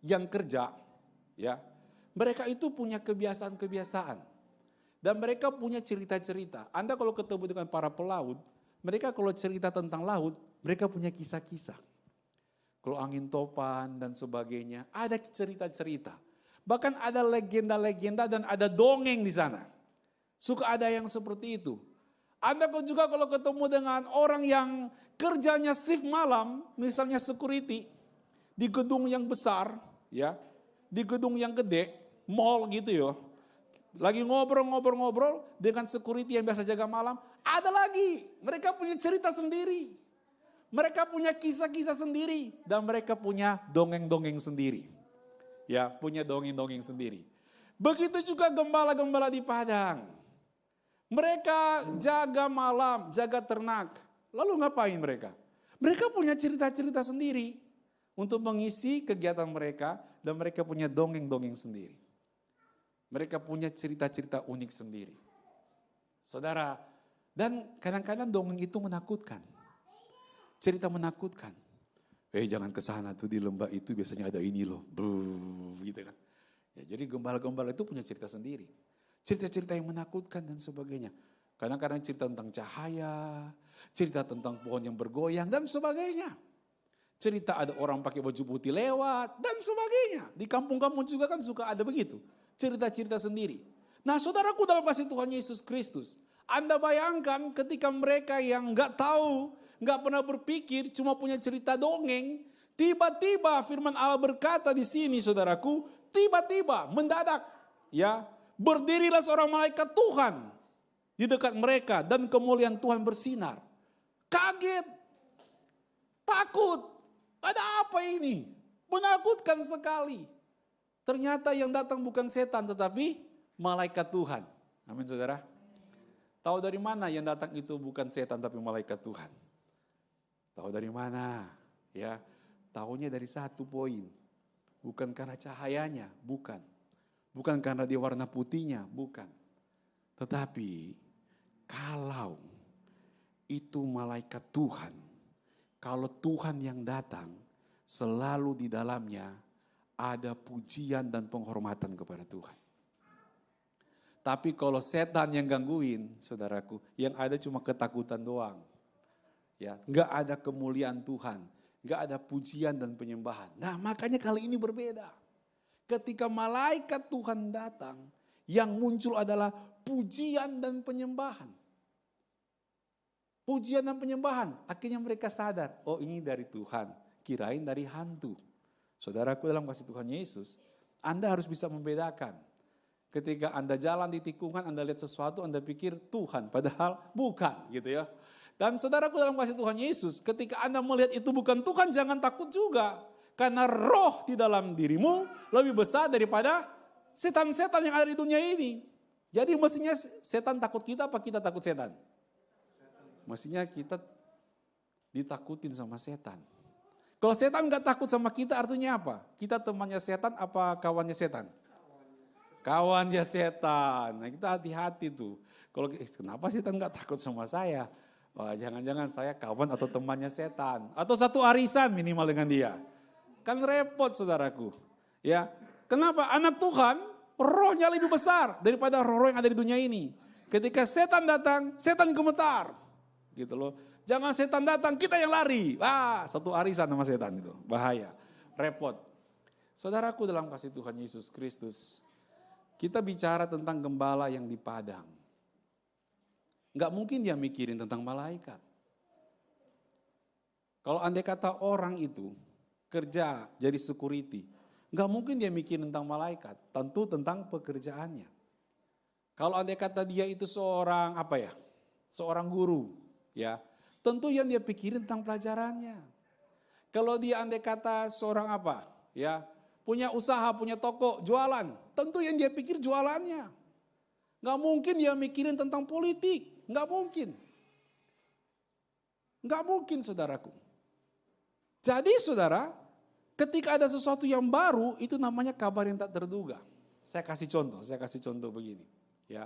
Speaker 3: yang kerja, ya, mereka itu punya kebiasaan-kebiasaan. Dan mereka punya cerita-cerita. Anda kalau ketemu dengan para pelaut, mereka kalau cerita tentang laut, mereka punya kisah-kisah. Kalau angin topan dan sebagainya, ada cerita-cerita. Bahkan ada legenda-legenda dan ada dongeng di sana. Suka ada yang seperti itu. Anda juga kalau ketemu dengan orang yang kerjanya shift malam, misalnya security, di gedung yang besar, ya, di gedung yang gede, mall gitu ya. Lagi ngobrol-ngobrol dengan security yang biasa jaga malam, ada lagi. Mereka punya cerita sendiri. Mereka punya kisah-kisah sendiri. Dan mereka punya dongeng-dongeng sendiri. Ya, punya dongeng-dongeng sendiri. Begitu juga gembala-gembala di Padang. Mereka jaga malam, jaga ternak. Lalu ngapain mereka? Mereka punya cerita-cerita sendiri untuk mengisi kegiatan mereka dan mereka punya dongeng-dongeng sendiri. Mereka punya cerita-cerita unik sendiri. Saudara, dan kadang-kadang dongeng itu menakutkan. Cerita menakutkan. Jangan ke sana tuh, di lembah itu biasanya ada ini loh. Gitu kan. Ya, jadi gembala-gembala itu punya cerita sendiri. Cerita-cerita yang menakutkan dan sebagainya. Kadang-kadang cerita tentang cahaya, cerita tentang pohon yang bergoyang dan sebagainya. Cerita ada orang pakai baju putih lewat dan sebagainya. Di kampung-kampung juga kan suka ada begitu. Cerita-cerita sendiri. Nah saudaraku dalam kasih Tuhan Yesus Kristus. Anda bayangkan ketika mereka yang gak tahu, gak pernah berpikir, cuma punya cerita dongeng. Tiba-tiba firman Allah berkata di sini saudaraku, tiba-tiba mendadak ya berdirilah seorang malaikat Tuhan di dekat mereka dan kemuliaan Tuhan bersinar. Kaget, takut, ada apa ini? Menakutkan sekali. Ternyata yang datang bukan setan tetapi malaikat Tuhan. Amin saudara. Tahu dari mana yang datang itu bukan setan tapi malaikat Tuhan? Tahu dari mana? Ya, tahunya dari satu poin. Bukan karena cahayanya, bukan. Bukan karena dia warna putihnya, bukan. Tetapi kalau itu malaikat Tuhan, kalau Tuhan yang datang, selalu di dalamnya ada pujian dan penghormatan kepada Tuhan. Tapi kalau setan yang gangguin, saudaraku, yang ada cuma ketakutan doang. Ya, nggak ada kemuliaan Tuhan, nggak ada pujian dan penyembahan. Nah, makanya kali ini berbeda. Ketika malaikat Tuhan datang, yang muncul adalah pujian dan penyembahan. Pujian dan penyembahan, akhirnya mereka sadar, oh ini dari Tuhan, kirain dari hantu. Saudaraku, dalam kasih Tuhan Yesus, Anda harus bisa membedakan. Ketika Anda jalan di tikungan, Anda lihat sesuatu, Anda pikir Tuhan, padahal bukan gitu ya. Dan saudaraku, dalam kasih Tuhan Yesus, ketika Anda melihat itu bukan Tuhan, jangan takut juga. Karena roh di dalam dirimu lebih besar daripada setan-setan yang ada di dunia ini. Jadi mestinya setan takut kita apa kita takut setan? Mestinya kita ditakutin sama setan. Kalau setan gak takut sama kita artinya apa? Kita temannya setan apa kawannya setan? Kawannya setan. Nah, kita hati-hati tuh. Kalau kenapa setan gak takut sama saya? Wah, jangan-jangan saya kawan atau temannya setan. Atau satu arisan minimal dengan dia. Kan repot saudaraku. Ya, kenapa? Anak Tuhan rohnya lebih besar daripada roh-roh yang ada di dunia ini. Ketika setan datang, setan gemetar. Gitu loh. Jangan setan datang, kita yang lari. Satu arisan sama setan itu. Bahaya. Repot. Saudaraku, dalam kasih Tuhan Yesus Kristus, kita bicara tentang gembala yang di padang. Enggak mungkin dia mikirin tentang malaikat. Kalau andai kata orang itu kerja jadi security, enggak mungkin dia mikirin tentang malaikat, tentu tentang pekerjaannya. Kalau andai kata dia itu seorang seorang guru, ya, tentu yang dia pikirin tentang pelajarannya. Kalau dia andai kata seorang punya usaha, punya toko, jualan, tentu yang dia pikir jualannya. Nggak mungkin dia mikirin tentang politik, nggak mungkin. Nggak mungkin saudaraku. Jadi saudara, ketika ada sesuatu yang baru, itu namanya kabar yang tak terduga. Saya kasih contoh begini. Ya,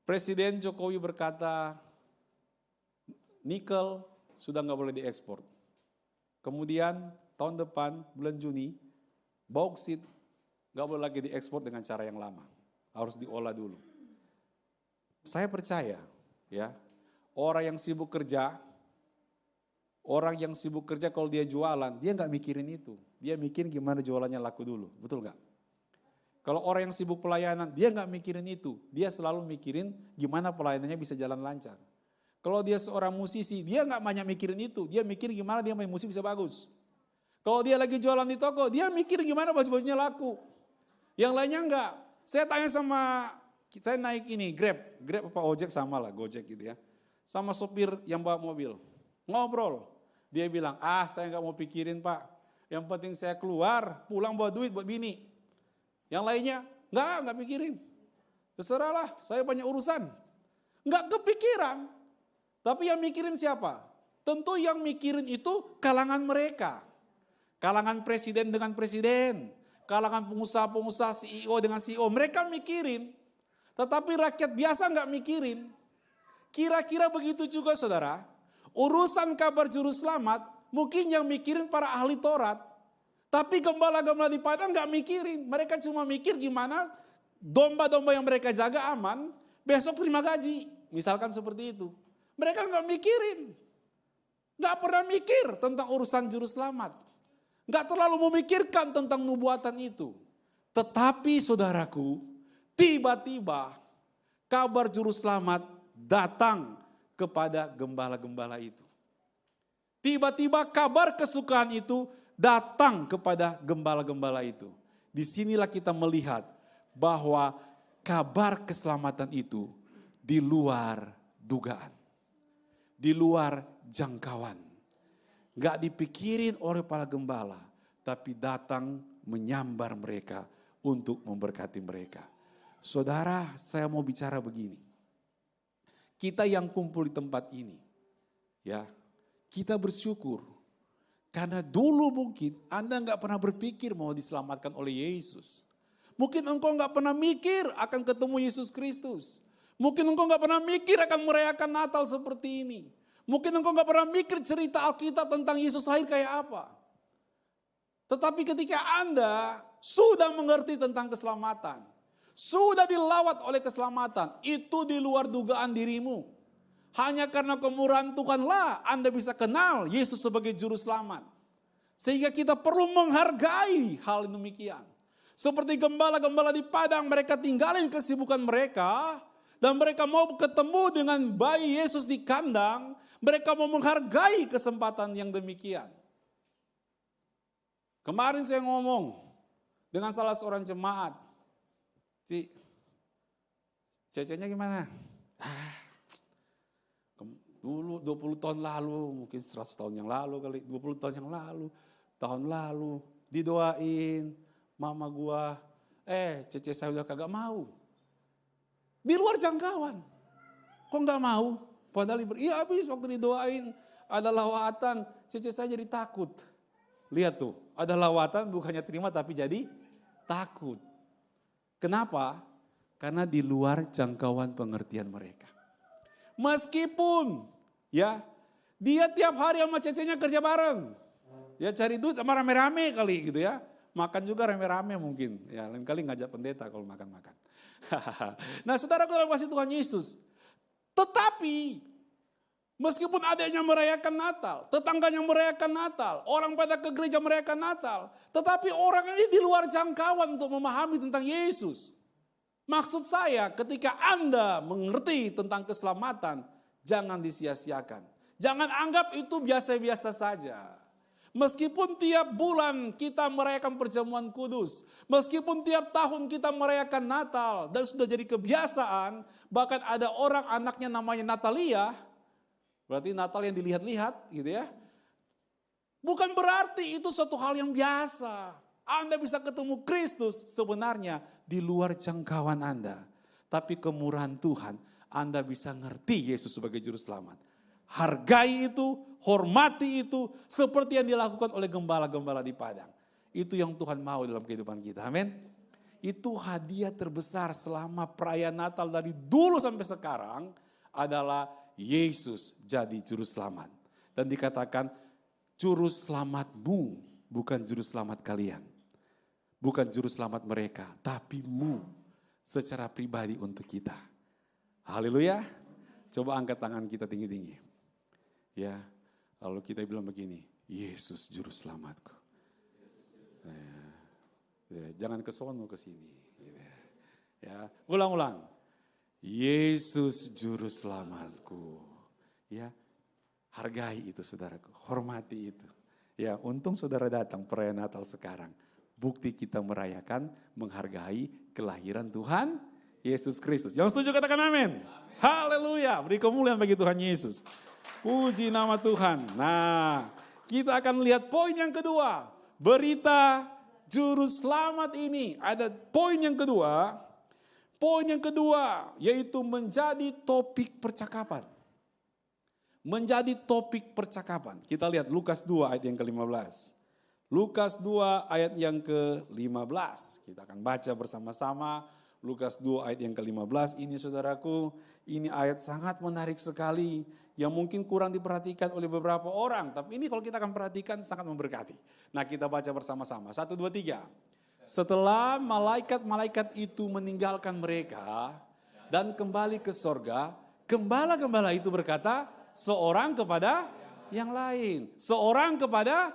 Speaker 3: Presiden Jokowi berkata, nikel sudah nggak boleh diekspor. Kemudian tahun depan bulan Juni, bauksit nggak boleh lagi diekspor dengan cara yang lama, harus diolah dulu. Saya percaya, ya, orang yang sibuk kerja kalau dia jualan, dia nggak mikirin itu, dia mikirin gimana jualannya laku dulu, betul nggak? Kalau orang yang sibuk pelayanan, dia nggak mikirin itu, dia selalu mikirin gimana pelayanannya bisa jalan lancar. Kalau dia seorang musisi, dia nggak banyak mikirin itu, dia mikir gimana dia main musik bisa bagus. Kalau dia lagi jualan di toko, dia mikir gimana baju-bajunya laku. Yang lainnya enggak. Saya tanya saya naik ini Grab apa ojek sama lah, Gojek gitu ya. Sama sopir yang bawa mobil. Ngobrol. Dia bilang, saya enggak mau pikirin Pak. Yang penting saya keluar, pulang bawa duit buat bini. Yang lainnya, enggak pikirin. Terserahlah, saya banyak urusan. Enggak kepikiran. Tapi yang mikirin siapa? Tentu yang mikirin itu kalangan mereka. Kalangan presiden dengan presiden, kalangan pengusaha-pengusaha CEO dengan CEO, mereka mikirin. Tetapi rakyat biasa nggak mikirin. Kira-kira begitu juga saudara, urusan kabar juru selamat, mungkin yang mikirin para ahli Taurat. Tapi gembala-gembala di padang nggak mikirin. Mereka cuma mikir gimana domba-domba yang mereka jaga aman, besok terima gaji. Misalkan seperti itu. Mereka nggak mikirin. Nggak pernah mikir tentang urusan juru selamat. Nggak terlalu memikirkan tentang nubuatan itu. Tetapi saudaraku, tiba-tiba kabar juru selamat datang kepada gembala-gembala itu. Tiba-tiba kabar kesukaan itu datang kepada gembala-gembala itu. Disinilah kita melihat bahwa kabar keselamatan itu di luar dugaan. Di luar jangkauan. Gak dipikirin oleh para gembala, tapi datang menyambar mereka untuk memberkati mereka. Saudara, saya mau bicara begini. Kita yang kumpul di tempat ini, ya, kita bersyukur. Karena dulu mungkin Anda gak pernah berpikir mau diselamatkan oleh Yesus. Mungkin engkau nggak pernah mikir akan ketemu Yesus Kristus. Mungkin engkau nggak pernah mikir akan merayakan Natal seperti ini. Mungkin engkau nggak pernah mikir cerita Alkitab tentang Yesus lahir kayak apa. Tetapi ketika Anda sudah mengerti tentang keselamatan, sudah dilawat oleh keselamatan, itu di luar dugaan dirimu. Hanya karena kemurahan Tuhanlah Anda bisa kenal Yesus sebagai juru selamat. Sehingga kita perlu menghargai hal demikian. Seperti gembala-gembala di padang, mereka tinggalin kesibukan mereka. Dan mereka mau ketemu dengan bayi Yesus di kandang. Mereka mau menghargai kesempatan yang demikian. Kemarin saya ngomong dengan salah seorang jemaat. Cecenya gimana? Dulu 20 tahun lalu, mungkin 100 tahun yang lalu kali, 20 tahun yang lalu, tahun lalu, didoain mama gua, Cece saya udah kagak mau. Di luar jangkauan. Kok gak mau? Padahal iya habis waktu didoain, ada lawatan, Cece saya jadi takut. Lihat tuh, ada lawatan bukannya terima tapi jadi takut. Kenapa? Karena di luar jangkauan pengertian mereka. Meskipun ya dia tiap hari sama cecenya kerja bareng. Ya cari duit sama rame-rame kali gitu ya. Makan juga rame-rame mungkin. Ya lain kali ngajak pendeta kalau makan-makan. Nah saudara dalam kasih Tuhan Yesus. Tetapi meskipun adanya merayakan Natal, tetangganya merayakan Natal, orang pada ke gereja merayakan Natal. Tetapi orang ini di luar jangkauan untuk memahami tentang Yesus. Maksud saya ketika Anda mengerti tentang keselamatan, jangan disia-siakan. Jangan anggap itu biasa-biasa saja. Meskipun tiap bulan kita merayakan perjamuan kudus, meskipun tiap tahun kita merayakan Natal dan sudah jadi kebiasaan, bahkan ada orang anaknya namanya Natalia, berarti Natal yang dilihat-lihat gitu ya. Bukan berarti itu suatu hal yang biasa. Anda bisa ketemu Kristus sebenarnya di luar jangkauan Anda. Tapi kemurahan Tuhan, Anda bisa ngerti Yesus sebagai juru selamat. Hargai itu, hormati itu, seperti yang dilakukan oleh gembala-gembala di padang. Itu yang Tuhan mau dalam kehidupan kita, amin. Itu hadiah terbesar selama perayaan Natal dari dulu sampai sekarang adalah Yesus jadi juru selamat. Dan dikatakan juru selamatmu bukan juru selamat kalian. Bukan juru selamat mereka, tapi mu secara pribadi untuk kita. Haleluya. Coba angkat tangan kita tinggi-tinggi. Ya, lalu kita bilang begini, Yesus juru selamatku. Jangan ke sono ke sini. Ya, ulang-ulang. Yesus juru selamatku. Ya, hargai itu saudaraku, hormati itu. Ya, untung saudara datang perayaan Natal sekarang. Bukti kita merayakan, menghargai kelahiran Tuhan Yesus Kristus. Yang setuju katakan amin. Haleluya, beri kemuliaan bagi Tuhan Yesus. Puji nama Tuhan. Nah, kita akan lihat poin yang kedua. Berita juru selamat ini. Ada poin yang kedua. Poin yang kedua yaitu menjadi topik percakapan. Menjadi topik percakapan. Kita lihat Lukas 2 ayat yang ke-15. Lukas 2 ayat yang ke-15. Kita akan baca bersama-sama. Lukas 2 ayat yang ke-15. Ini saudaraku, ini ayat sangat menarik sekali. Yang mungkin kurang diperhatikan oleh beberapa orang. Tapi ini kalau kita akan perhatikan sangat memberkati. Nah kita baca bersama-sama. 1, 2, 3. Setelah malaikat-malaikat itu meninggalkan mereka dan kembali ke sorga, gembala-gembala itu berkata, seorang kepada yang lain. Seorang kepada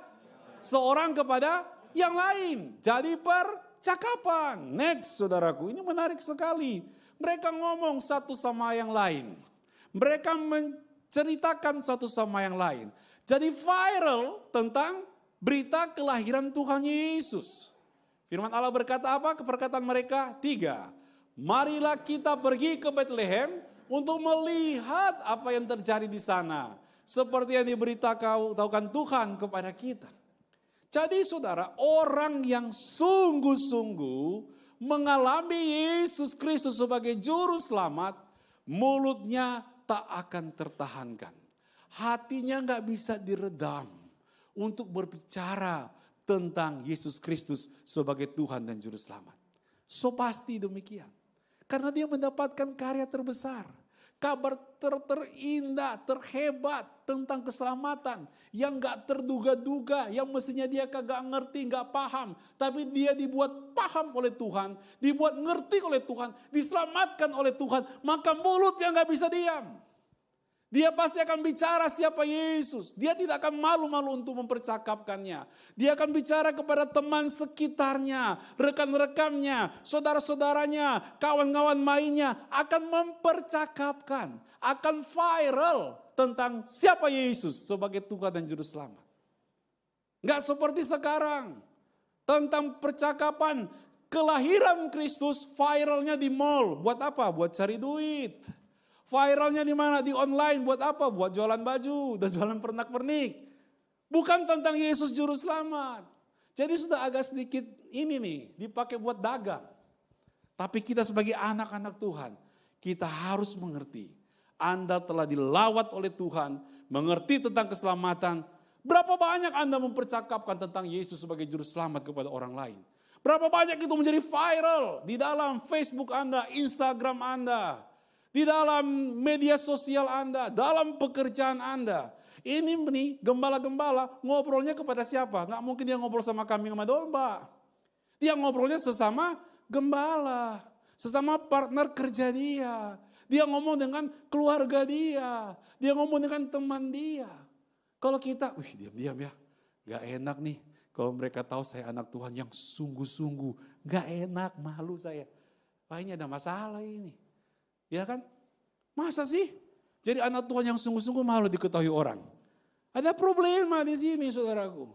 Speaker 3: yang lain. Jadi percakapan. Next saudaraku, ini menarik sekali. Mereka ngomong satu sama yang lain. Mereka menceritakan satu sama yang lain. Jadi viral tentang berita kelahiran Tuhan Yesus. Firman Allah berkata apa? Perkataan mereka 3. Marilah kita pergi ke Bethlehem untuk melihat apa yang terjadi di sana. Seperti yang diberitakan Tuhan kepada kita. Jadi saudara, orang yang sungguh-sungguh mengalami Yesus Kristus sebagai juru selamat, mulutnya tak akan tertahankan. Hatinya gak bisa diredam untuk berbicara tentang Yesus Kristus sebagai Tuhan dan Juru Selamat. So pasti demikian. Karena dia mendapatkan karya terbesar. Kabar terindah, terhebat tentang keselamatan. Yang gak terduga-duga, yang mestinya dia kagak ngerti, gak paham. Tapi dia dibuat paham oleh Tuhan, dibuat ngerti oleh Tuhan, diselamatkan oleh Tuhan. Maka mulutnya gak bisa diam. Dia pasti akan bicara siapa Yesus. Dia tidak akan malu-malu untuk mempercakapkannya. Dia akan bicara kepada teman sekitarnya, rekan-rekannya, saudara-saudaranya, kawan-kawan mainnya. Akan mempercakapkan, akan viral tentang siapa Yesus sebagai Tuhan dan Juru Selamat. Nggak seperti sekarang. Tentang percakapan kelahiran Kristus, viralnya di mall. Buat apa? Buat cari duit. Viralnya di mana? Di online. Buat apa? Buat jualan baju dan jualan pernak-pernik. Bukan tentang Yesus Juru Selamat. Jadi sudah agak sedikit ini nih, dipakai buat dagang. Tapi kita sebagai anak-anak Tuhan, kita harus mengerti. Anda telah dilawat oleh Tuhan, mengerti tentang keselamatan. Berapa banyak Anda mempercakapkan tentang Yesus sebagai Juru Selamat kepada orang lain? Berapa banyak itu menjadi viral di dalam Facebook Anda, Instagram Anda. Di dalam media sosial Anda, dalam pekerjaan Anda. Ini nih gembala-gembala ngobrolnya kepada siapa? Nggak mungkin dia ngobrol sama kambing sama domba. Dia ngobrolnya sesama gembala. Sesama partner kerja dia. Dia ngomong dengan keluarga dia. Dia ngomong dengan teman dia. Kalau kita, diam-diam ya. Gak enak nih. Kalau mereka tahu saya anak Tuhan yang sungguh-sungguh. Gak enak, malu saya. Wah, ini ada masalah ini. Ya kan? Masa sih? Jadi anak Tuhan yang sungguh-sungguh malu diketahui orang. Ada problema di sini saudaraku.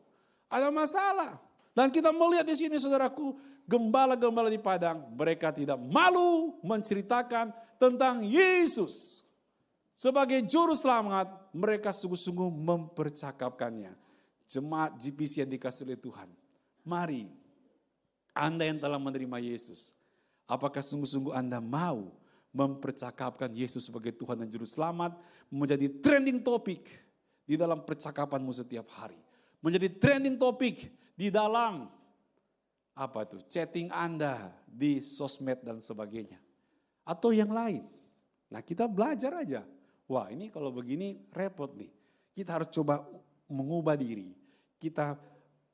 Speaker 3: Ada masalah. Dan kita melihat di sini saudaraku, gembala-gembala di padang, mereka tidak malu menceritakan tentang Yesus. Sebagai Juru Selamat, mereka sungguh-sungguh mempercakapkannya. Jemaat GPC yang dikasih oleh Tuhan. Mari, Anda yang telah menerima Yesus, apakah sungguh-sungguh Anda mau mempercakapkan Yesus sebagai Tuhan dan Juru Selamat, menjadi trending topik di dalam percakapanmu setiap hari. Menjadi trending topik di dalam chatting Anda di sosmed dan sebagainya. Atau yang lain. Nah, kita belajar aja. Wah, ini kalau begini repot nih. Kita harus coba mengubah diri. Kita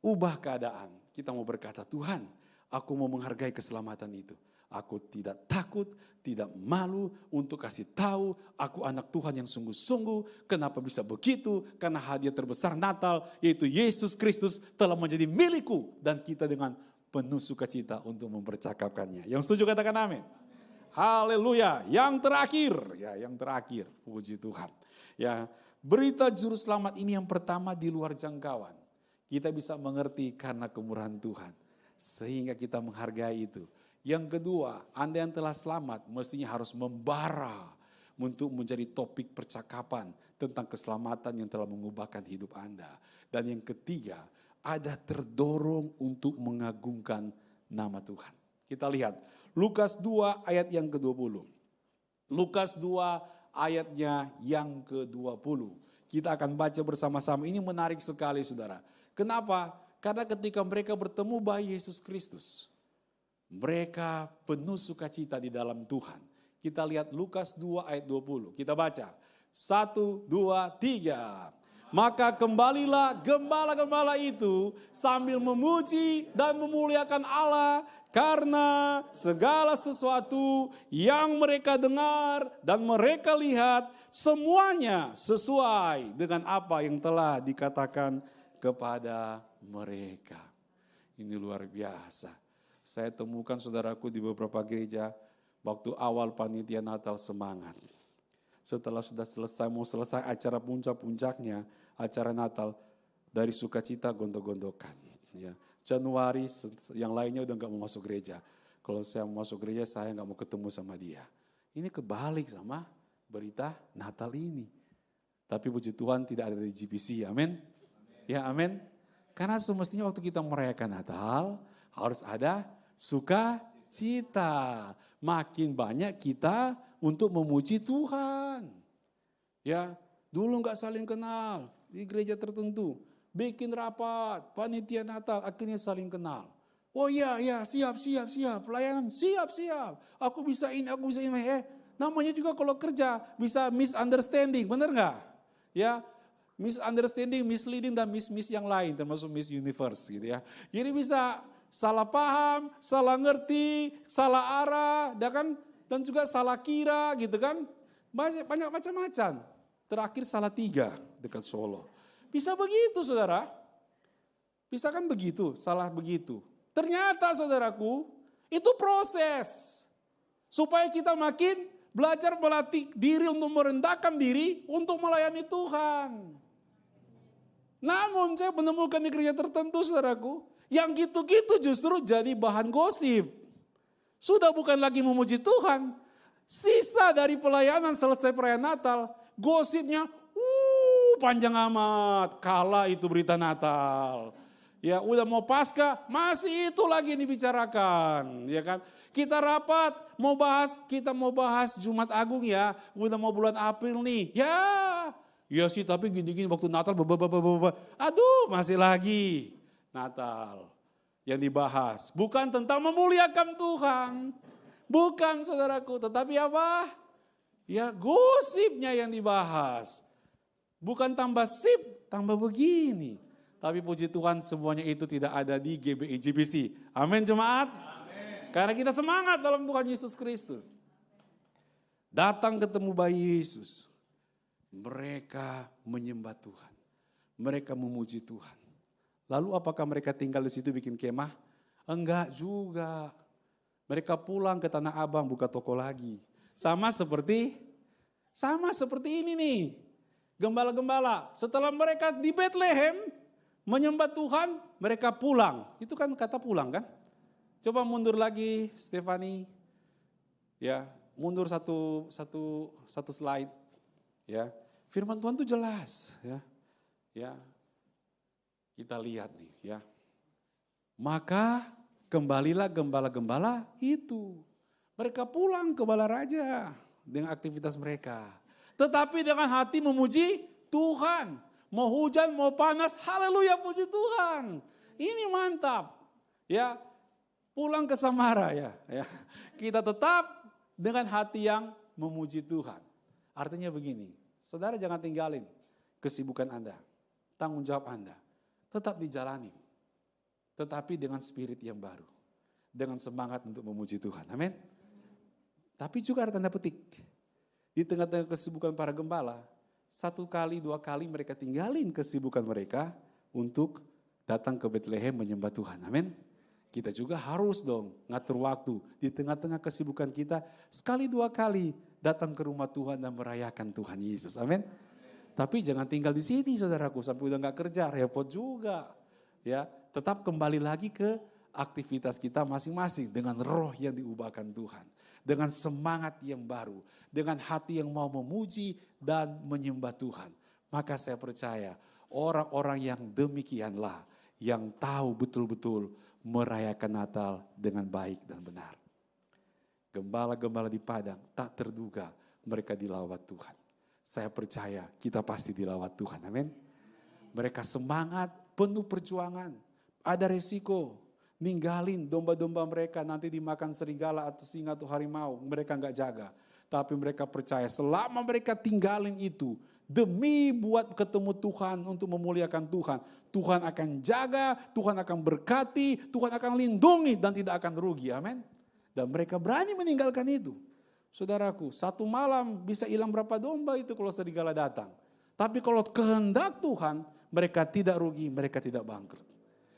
Speaker 3: ubah keadaan. Kita mau berkata, Tuhan, aku mau menghargai keselamatan itu. Aku tidak takut, tidak malu untuk kasih tahu aku anak Tuhan yang sungguh-sungguh. Kenapa bisa begitu? Karena hadiah terbesar Natal yaitu Yesus Kristus telah menjadi milikku. Dan kita dengan penuh sukacita untuk mempercakapkannya. Yang setuju katakan amin. Haleluya. Yang terakhir, puji Tuhan. Ya, berita Juru Selamat ini yang pertama di luar jangkauan. Kita bisa mengerti karena kemurahan Tuhan. Sehingga kita menghargai itu. Yang kedua, Anda yang telah selamat mestinya harus membara untuk menjadi topik percakapan tentang keselamatan yang telah mengubahkan hidup Anda. Dan yang ketiga, ada terdorong untuk mengagungkan nama Tuhan. Kita lihat Lukas 2 ayat yang ke-20. Lukas 2 ayatnya yang ke-20. Kita akan baca bersama-sama. Ini menarik sekali saudara. Kenapa? Karena ketika mereka bertemu bayi Yesus Kristus, mereka penuh sukacita di dalam Tuhan. Kita lihat Lukas 2 ayat 20. Kita baca. 1, 2, 3. Maka kembalilah gembala-gembala itu sambil memuji dan memuliakan Allah karena segala sesuatu yang mereka dengar dan mereka lihat semuanya sesuai dengan apa yang telah dikatakan kepada mereka. Ini luar biasa. Saya temukan saudaraku di beberapa gereja waktu awal panitia Natal semangat. Setelah sudah mau selesai acara puncak-puncaknya, acara Natal, dari sukacita gontok-gontokan. Ya. Januari yang lainnya udah gak mau masuk gereja. Kalau saya mau masuk gereja saya gak mau ketemu sama dia. Ini kebalik sama berita Natal ini. Tapi puji Tuhan tidak ada di GPC, amin. Ya amin. Karena semestinya waktu kita merayakan Natal harus ada sukacita. Makin banyak kita untuk memuji Tuhan. Ya, dulu nggak saling kenal di gereja tertentu. Bikin rapat, panitia Natal, akhirnya saling kenal. Oh iya, siap. Pelayanan, siap. Aku bisa ini. Namanya juga kalau kerja bisa misunderstanding, benar nggak? Ya, misunderstanding, misleading, dan miss yang lain, termasuk Miss Universe gitu ya. Jadi bisa salah paham, salah ngerti, salah arah, dan juga salah kira gitu kan. Banyak macam-macam. Terakhir salah 3 dekat Solo. Bisa begitu saudara. Bisa kan begitu, salah begitu. Ternyata saudaraku, itu proses. Supaya kita makin belajar melatih diri untuk merendahkan diri untuk melayani Tuhan. Namun saya menemukan di gereja tertentu saudaraku, yang gitu-gitu justru jadi bahan gosip. Sudah bukan lagi memuji Tuhan. Sisa dari pelayanan selesai perayaan Natal, gosipnya panjang amat. Kalah itu berita Natal. Ya udah mau Paskah, masih itu lagi yang dibicarakan. Ya kan? Kita rapat, kita mau bahas Jumat Agung ya. Udah mau bulan April nih. Ya sih tapi gini-gini waktu Natal. Aduh masih lagi Natal yang dibahas. Bukan tentang memuliakan Tuhan. Bukan saudaraku, tetapi apa? Ya gosipnya yang dibahas. Bukan tambah sip, tambah begini. Tapi puji Tuhan semuanya itu tidak ada di GBI GBC. Amin jemaat. Amin. Karena kita semangat dalam Tuhan Yesus Kristus. Datang ketemu bayi Yesus. Mereka menyembah Tuhan. Mereka memuji Tuhan. Lalu apakah mereka tinggal di situ bikin kemah? Enggak juga. Mereka pulang ke Tanah Abang buka toko lagi. Sama seperti ini nih. Gembala-gembala. Setelah mereka di Bethlehem menyembah Tuhan, mereka pulang. Itu kan kata pulang kan? Coba mundur lagi Stefani. Ya, mundur satu slide. Ya. Firman Tuhan itu jelas, ya. Ya. Kita lihat nih, ya. Maka kembalilah gembala-gembala itu. Mereka pulang ke Balaraja dengan aktivitas mereka. Tetapi dengan hati memuji Tuhan. Mau hujan, mau panas, haleluya puji Tuhan. Ini mantap. Ya, pulang ke Samara ya. Kita tetap dengan hati yang memuji Tuhan. Artinya begini, saudara jangan tinggalin kesibukan Anda, tanggung jawab Anda. Tetap dijalani. Tetapi dengan spirit yang baru. Dengan semangat untuk memuji Tuhan. Amin. Tapi juga ada tanda petik. Di tengah-tengah kesibukan para gembala, 1 kali, 2 kali mereka tinggalin kesibukan mereka untuk datang ke Bethlehem menyembah Tuhan. Amin. Kita juga harus dong ngatur waktu di tengah-tengah kesibukan kita. 1-2 kali datang ke rumah Tuhan dan merayakan Tuhan Yesus. Amin. Tapi jangan tinggal di sini saudaraku sampai udah gak kerja, repot juga. Ya, tetap kembali lagi ke aktivitas kita masing-masing dengan roh yang diubahkan Tuhan. Dengan semangat yang baru, dengan hati yang mau memuji dan menyembah Tuhan. Maka saya percaya orang-orang yang demikianlah yang tahu betul-betul merayakan Natal dengan baik dan benar. Gembala-gembala di padang tak terduga mereka dilawat Tuhan. Saya percaya kita pasti dilawat Tuhan, amin. Mereka semangat, penuh perjuangan, ada resiko. Ninggalin domba-domba mereka nanti dimakan serigala atau singa atau harimau. Mereka gak jaga. Tapi mereka percaya selama mereka tinggalin itu. Demi buat ketemu Tuhan untuk memuliakan Tuhan. Tuhan akan jaga, Tuhan akan berkati, Tuhan akan lindungi dan tidak akan rugi. Amin. Dan mereka berani meninggalkan itu. Saudaraku, 1 malam bisa hilang berapa domba itu kalau serigala datang. Tapi kalau kehendak Tuhan, mereka tidak rugi, mereka tidak bangkrut.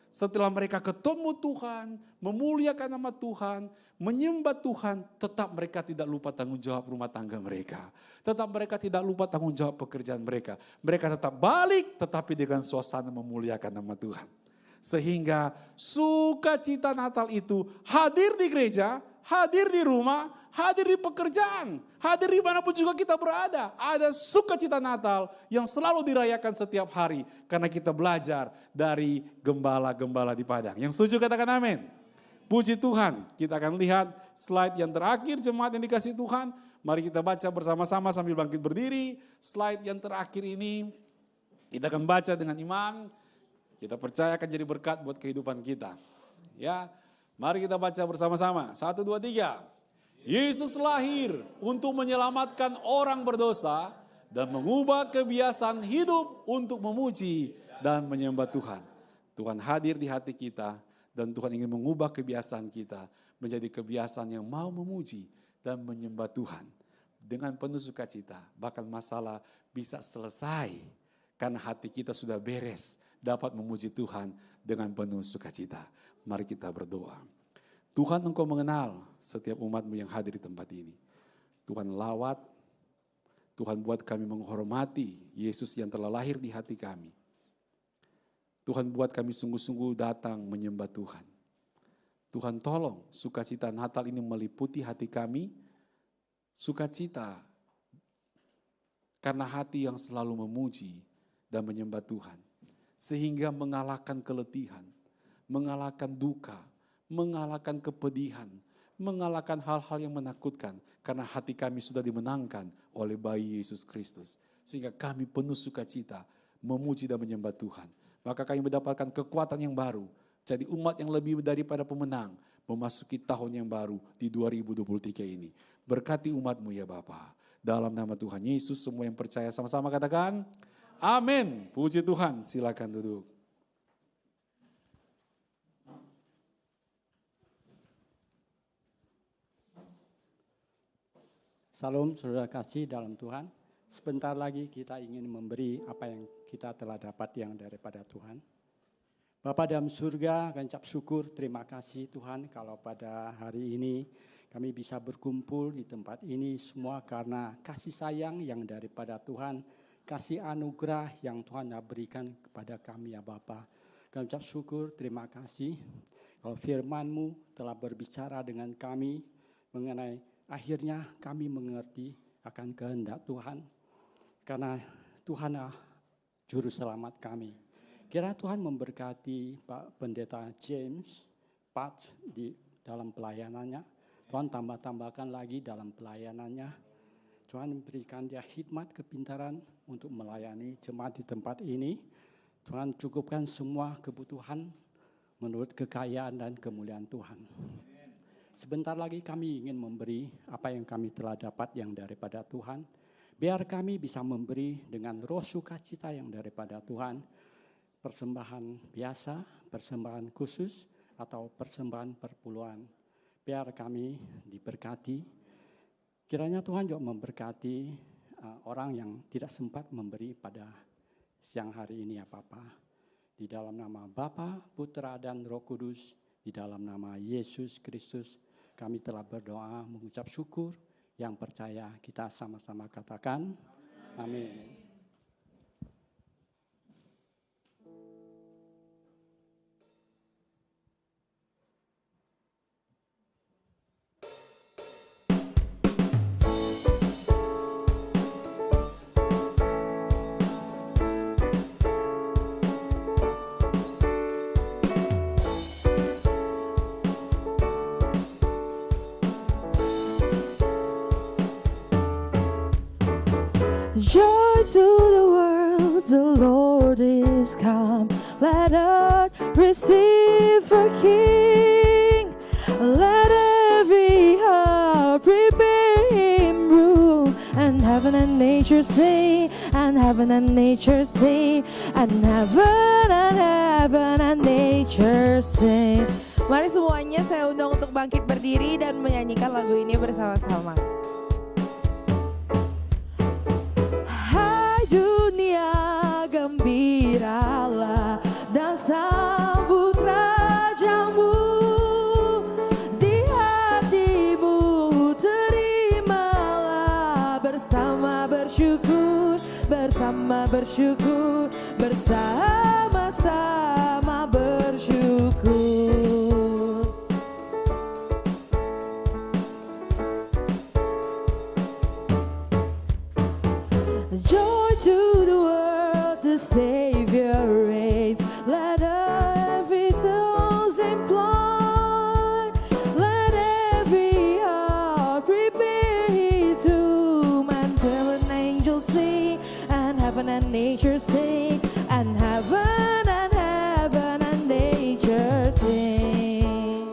Speaker 3: Setelah mereka ketemu Tuhan, memuliakan nama Tuhan, menyembah Tuhan, tetap mereka tidak lupa tanggung jawab rumah tangga mereka. Tetap mereka tidak lupa tanggung jawab pekerjaan mereka. Mereka tetap balik, tetapi dengan suasana memuliakan nama Tuhan. Sehingga sukacita Natal itu hadir di gereja, hadir di rumah, hadir di pekerjaan, hadir dimanapun juga kita berada. Ada sukacita Natal yang selalu dirayakan setiap hari. Karena kita belajar dari gembala-gembala di padang. Yang setuju katakan amin. Puji Tuhan. Kita akan lihat slide yang terakhir jemaat yang dikasih Tuhan. Mari kita baca bersama-sama sambil bangkit berdiri. Slide yang terakhir ini kita akan baca dengan iman. Kita percaya akan jadi berkat buat kehidupan kita. Ya, Mari kita baca bersama-sama. 1, 2, 3. Yesus lahir untuk menyelamatkan orang berdosa dan mengubah kebiasaan hidup untuk memuji dan menyembah Tuhan. Tuhan hadir di hati kita dan Tuhan ingin mengubah kebiasaan kita menjadi kebiasaan yang mau memuji dan menyembah Tuhan. Dengan penuh sukacita, bahkan masalah bisa selesai karena hati kita sudah beres dapat memuji Tuhan dengan penuh sukacita. Mari kita berdoa. Tuhan, Engkau mengenal setiap umat-Mu yang hadir di tempat ini. Tuhan lawat, Tuhan buat kami menghormati Yesus yang telah lahir di hati kami. Tuhan buat kami sungguh-sungguh datang menyembah Tuhan. Tuhan tolong sukacita Natal ini meliputi hati kami, sukacita karena hati yang selalu memuji dan menyembah Tuhan. Sehingga mengalahkan keletihan, mengalahkan duka, mengalahkan kepedihan, mengalahkan hal-hal yang menakutkan. Karena hati kami sudah dimenangkan oleh bayi Yesus Kristus. Sehingga kami penuh sukacita, memuji dan menyembah Tuhan. Maka kami mendapatkan kekuatan yang baru. Jadi umat yang lebih daripada pemenang, memasuki tahun yang baru di 2023 ini. Berkati umat-Mu ya Bapa. Dalam nama Tuhan Yesus, semua yang percaya sama-sama katakan, amin. Puji Tuhan, silakan duduk.
Speaker 4: Salam saudara kasih dalam Tuhan. Sebentar lagi kita ingin memberi apa yang kita telah dapat yang daripada Tuhan. Bapa dalam surga, kami ucap syukur, terima kasih Tuhan kalau pada hari ini kami bisa berkumpul di tempat ini semua karena kasih sayang yang daripada Tuhan, kasih anugerah yang Tuhan berikan kepada kami ya Bapa. Kami ucap syukur, terima kasih kalau firman-Mu telah berbicara dengan kami mengenai akhirnya kami mengerti akan kehendak Tuhan. Karena Tuhanlah juru selamat kami. Kira Tuhan memberkati Pak Pendeta James Pat di dalam pelayanannya. Tuhan tambah-tambahkan lagi dalam pelayanannya. Tuhan berikan dia hikmat kepintaran untuk melayani jemaat di tempat ini. Tuhan cukupkan semua kebutuhan menurut kekayaan dan kemuliaan Tuhan. Sebentar lagi kami ingin memberi apa yang kami telah dapat yang daripada Tuhan. Biar kami bisa memberi dengan roh sukacita yang daripada Tuhan. Persembahan biasa, persembahan khusus, atau persembahan perpuluhan. Biar kami diberkati. Kiranya Tuhan juga memberkati orang yang tidak sempat memberi pada siang hari ini ya Bapa. Di dalam nama Bapa, Putra, dan Roh Kudus. Di dalam nama Yesus Kristus. Kami telah berdoa mengucap syukur, yang percaya kita sama-sama katakan, amin.
Speaker 5: Joy to the world, the Lord is come. Let earth receive a King. Let every heart prepare Him room. And heaven and nature sing, and heaven and nature sing, and heaven and nature sing. Mari semuanya saya undang untuk bangkit berdiri dan menyanyikan lagu ini bersama-sama. Dunia gembiralah dan sambut rajamu, di hatimu terimalah bersama bersyukur, bersama bersyukur, bersama-sama bersyukur. Joy to the world, the Savior reigns. Let every tongue employ. Let every heart prepare His tomb. And heaven and angels sing, and heaven and nature sing, and heaven and nature sing.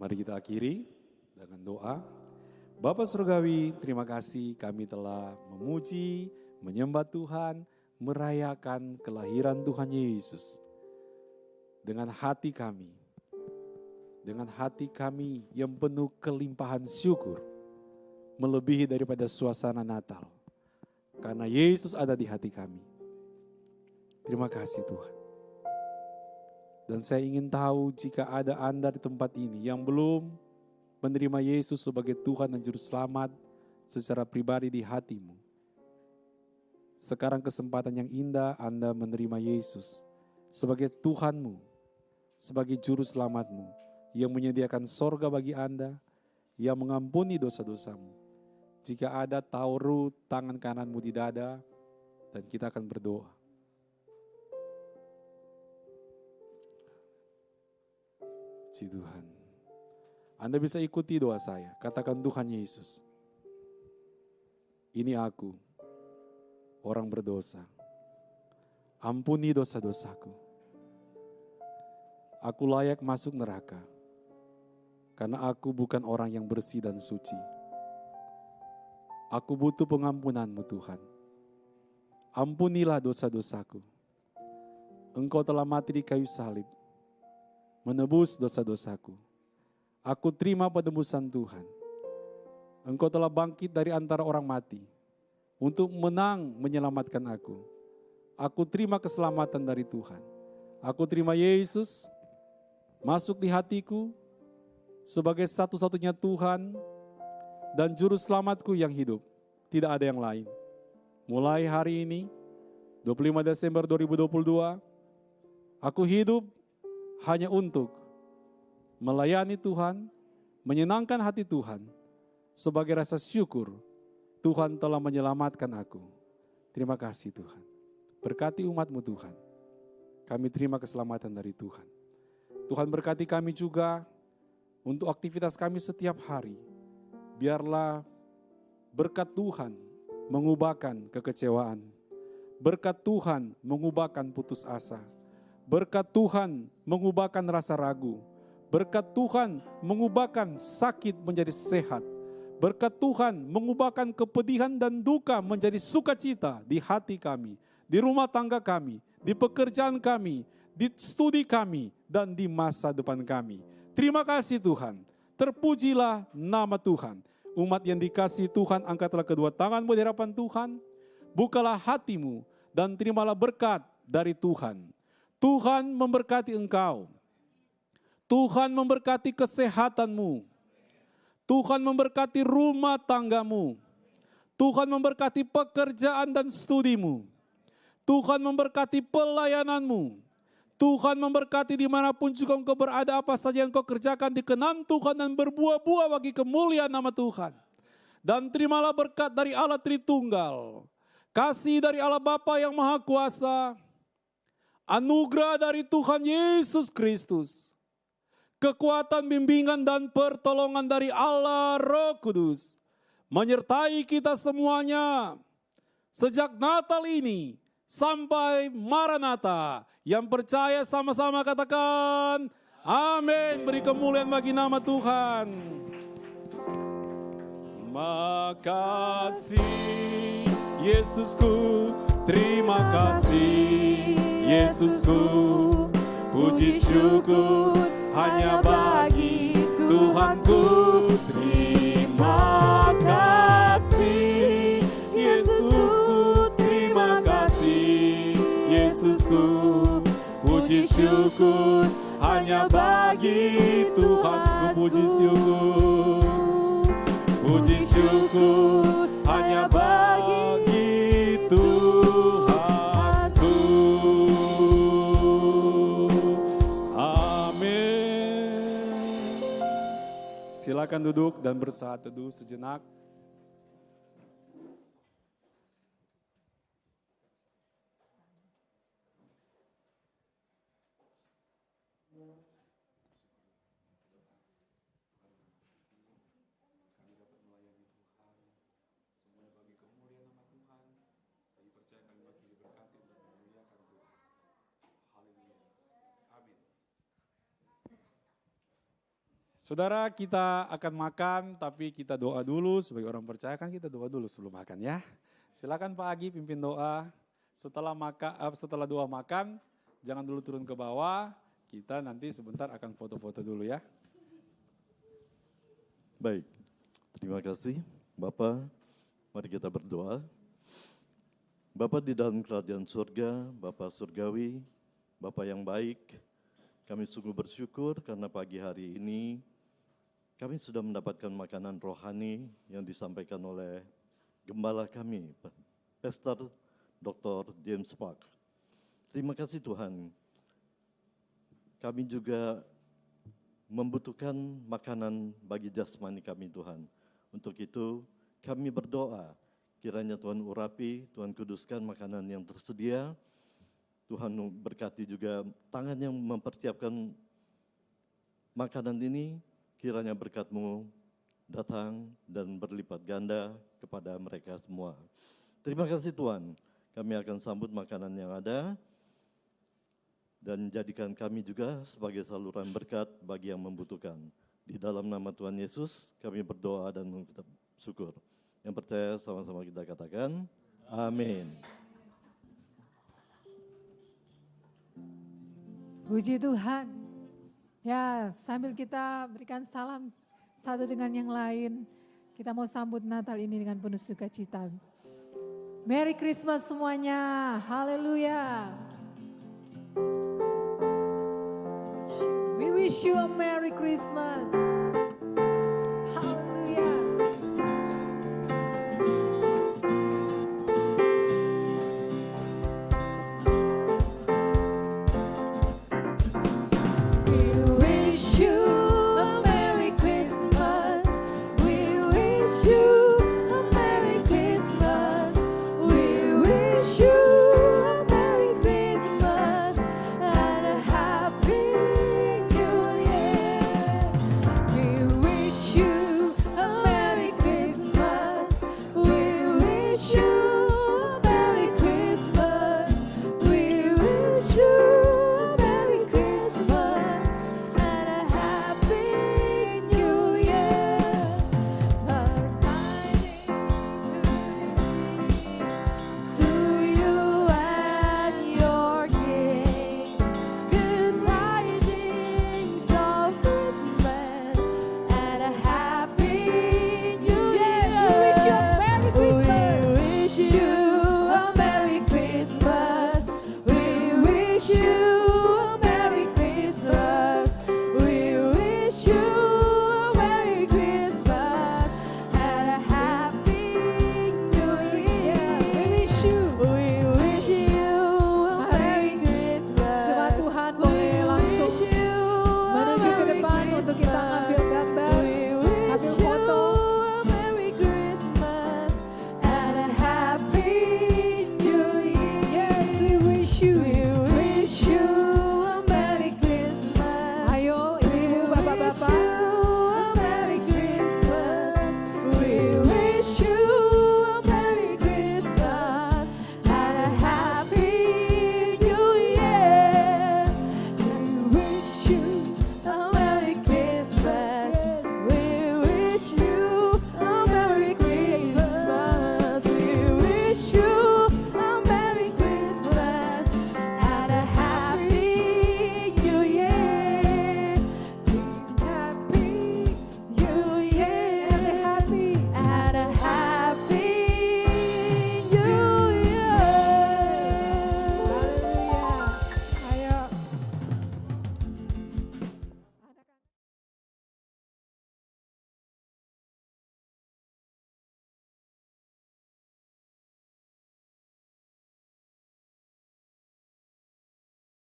Speaker 3: Mari kita akhiri dengan doa. Bapa Surgawi, terima kasih kami telah memuji, menyembah Tuhan, merayakan kelahiran Tuhan Yesus. Dengan hati kami yang penuh kelimpahan syukur, melebihi daripada suasana Natal. Karena Yesus ada di hati kami. Terima kasih Tuhan. Dan saya ingin tahu jika ada Anda di tempat ini yang belum menerima Yesus sebagai Tuhan dan Juru Selamat secara pribadi di hatimu. Sekarang kesempatan yang indah Anda menerima Yesus sebagai Tuhanmu, sebagai Juru Selamatmu, yang menyediakan sorga bagi Anda, yang mengampuni dosa-dosamu. Jika ada, taruh tangan kananmu di dada dan kita akan berdoa. Puji Tuhan. Anda bisa ikuti doa saya. Katakan, Tuhan Yesus, ini aku, orang berdosa. Ampuni dosa-dosaku. Aku layak masuk neraka, karena aku bukan orang yang bersih dan suci. Aku butuh pengampunan-Mu Tuhan. Ampunilah dosa-dosaku. Engkau telah mati di kayu salib, menebus dosa-dosaku. Aku terima penebusan Tuhan. Engkau telah bangkit dari antara orang mati untuk menang menyelamatkan aku. Aku terima keselamatan dari Tuhan. Aku terima Yesus masuk di hatiku sebagai satu-satunya Tuhan dan Juru Selamatku yang hidup. Tidak ada yang lain. Mulai hari ini, 25 Desember 2022, aku hidup hanya untuk melayani Tuhan, menyenangkan hati Tuhan, sebagai rasa syukur Tuhan telah menyelamatkan aku. Terima kasih Tuhan. Berkati umat-Mu Tuhan. Kami terima keselamatan dari Tuhan. Tuhan berkati kami juga untuk aktivitas kami setiap hari. Biarlah berkat Tuhan mengubahkan kekecewaan. Berkat Tuhan mengubahkan putus asa. Berkat Tuhan mengubahkan rasa ragu. Berkat Tuhan mengubahkan sakit menjadi sehat. Berkat Tuhan mengubahkan kepedihan dan duka menjadi sukacita di hati kami, di rumah tangga kami, di pekerjaan kami, di studi kami, dan di masa depan kami. Terima kasih Tuhan. Terpujilah nama Tuhan. Umat yang dikasihi Tuhan, angkatlah kedua tanganmu di hadapan Tuhan. Bukalah hatimu dan terimalah berkat dari Tuhan. Tuhan memberkati engkau. Tuhan memberkati kesehatanmu. Tuhan memberkati rumah tanggamu. Tuhan memberkati pekerjaan dan studimu. Tuhan memberkati pelayananmu. Tuhan memberkati dimanapun juga engkau berada, apa saja yang kau kerjakan dikenang Tuhan dan berbuah-buah bagi kemuliaan nama Tuhan. Dan terimalah berkat dari Allah Tritunggal. Kasih dari Allah Bapa yang Maha Kuasa. Anugerah dari Tuhan Yesus Kristus. Kekuatan, bimbingan, dan pertolongan dari Allah Roh Kudus menyertai kita semuanya sejak Natal ini sampai Maranatha. Yang percaya sama-sama katakan amin. Beri kemuliaan bagi nama Tuhan. Makasih Yesusku, terima kasih Yesusku, puji syukur hanya bagi Tuhanku. Terima kasih Yesusku, terima kasih Yesusku, puji syukur hanya bagi Tuhanku. Puji syukur hanya bagi Tuhanku. Silakan duduk dan bersaat teduh sejenak. Saudara, kita akan makan, tapi kita doa dulu. Sebagai orang percaya kan kita doa dulu sebelum makan ya. Silakan Pak Agi pimpin doa. Setelah doa makan, jangan dulu turun ke bawah. Kita nanti sebentar akan foto-foto dulu ya.
Speaker 6: Baik, terima kasih Bapak. Mari kita berdoa. Bapa di dalam kerajaan surga, Bapa surgawi, Bapa yang baik, kami sungguh bersyukur karena pagi hari ini kami sudah mendapatkan makanan rohani yang disampaikan oleh gembala kami, Pastor Dr. James Park. Terima kasih Tuhan. Kami juga membutuhkan makanan bagi jasmani kami Tuhan. Untuk itu kami berdoa, kiranya Tuhan urapi, Tuhan kuduskan makanan yang tersedia. Tuhan berkati juga tangan yang mempersiapkan makanan ini, kiranya berkat-Mu datang dan berlipat ganda kepada mereka semua. Terima kasih Tuhan, kami akan sambut makanan yang ada dan jadikan kami juga sebagai saluran berkat bagi yang membutuhkan. Di dalam nama Tuhan Yesus kami berdoa dan mengucap syukur. Yang percaya sama-sama kita katakan, amin.
Speaker 2: Puji Tuhan. Ya, sambil kita berikan salam satu dengan yang lain, kita mau sambut Natal ini dengan penuh sukacita. Merry Christmas semuanya. Haleluya. We wish you a Merry Christmas.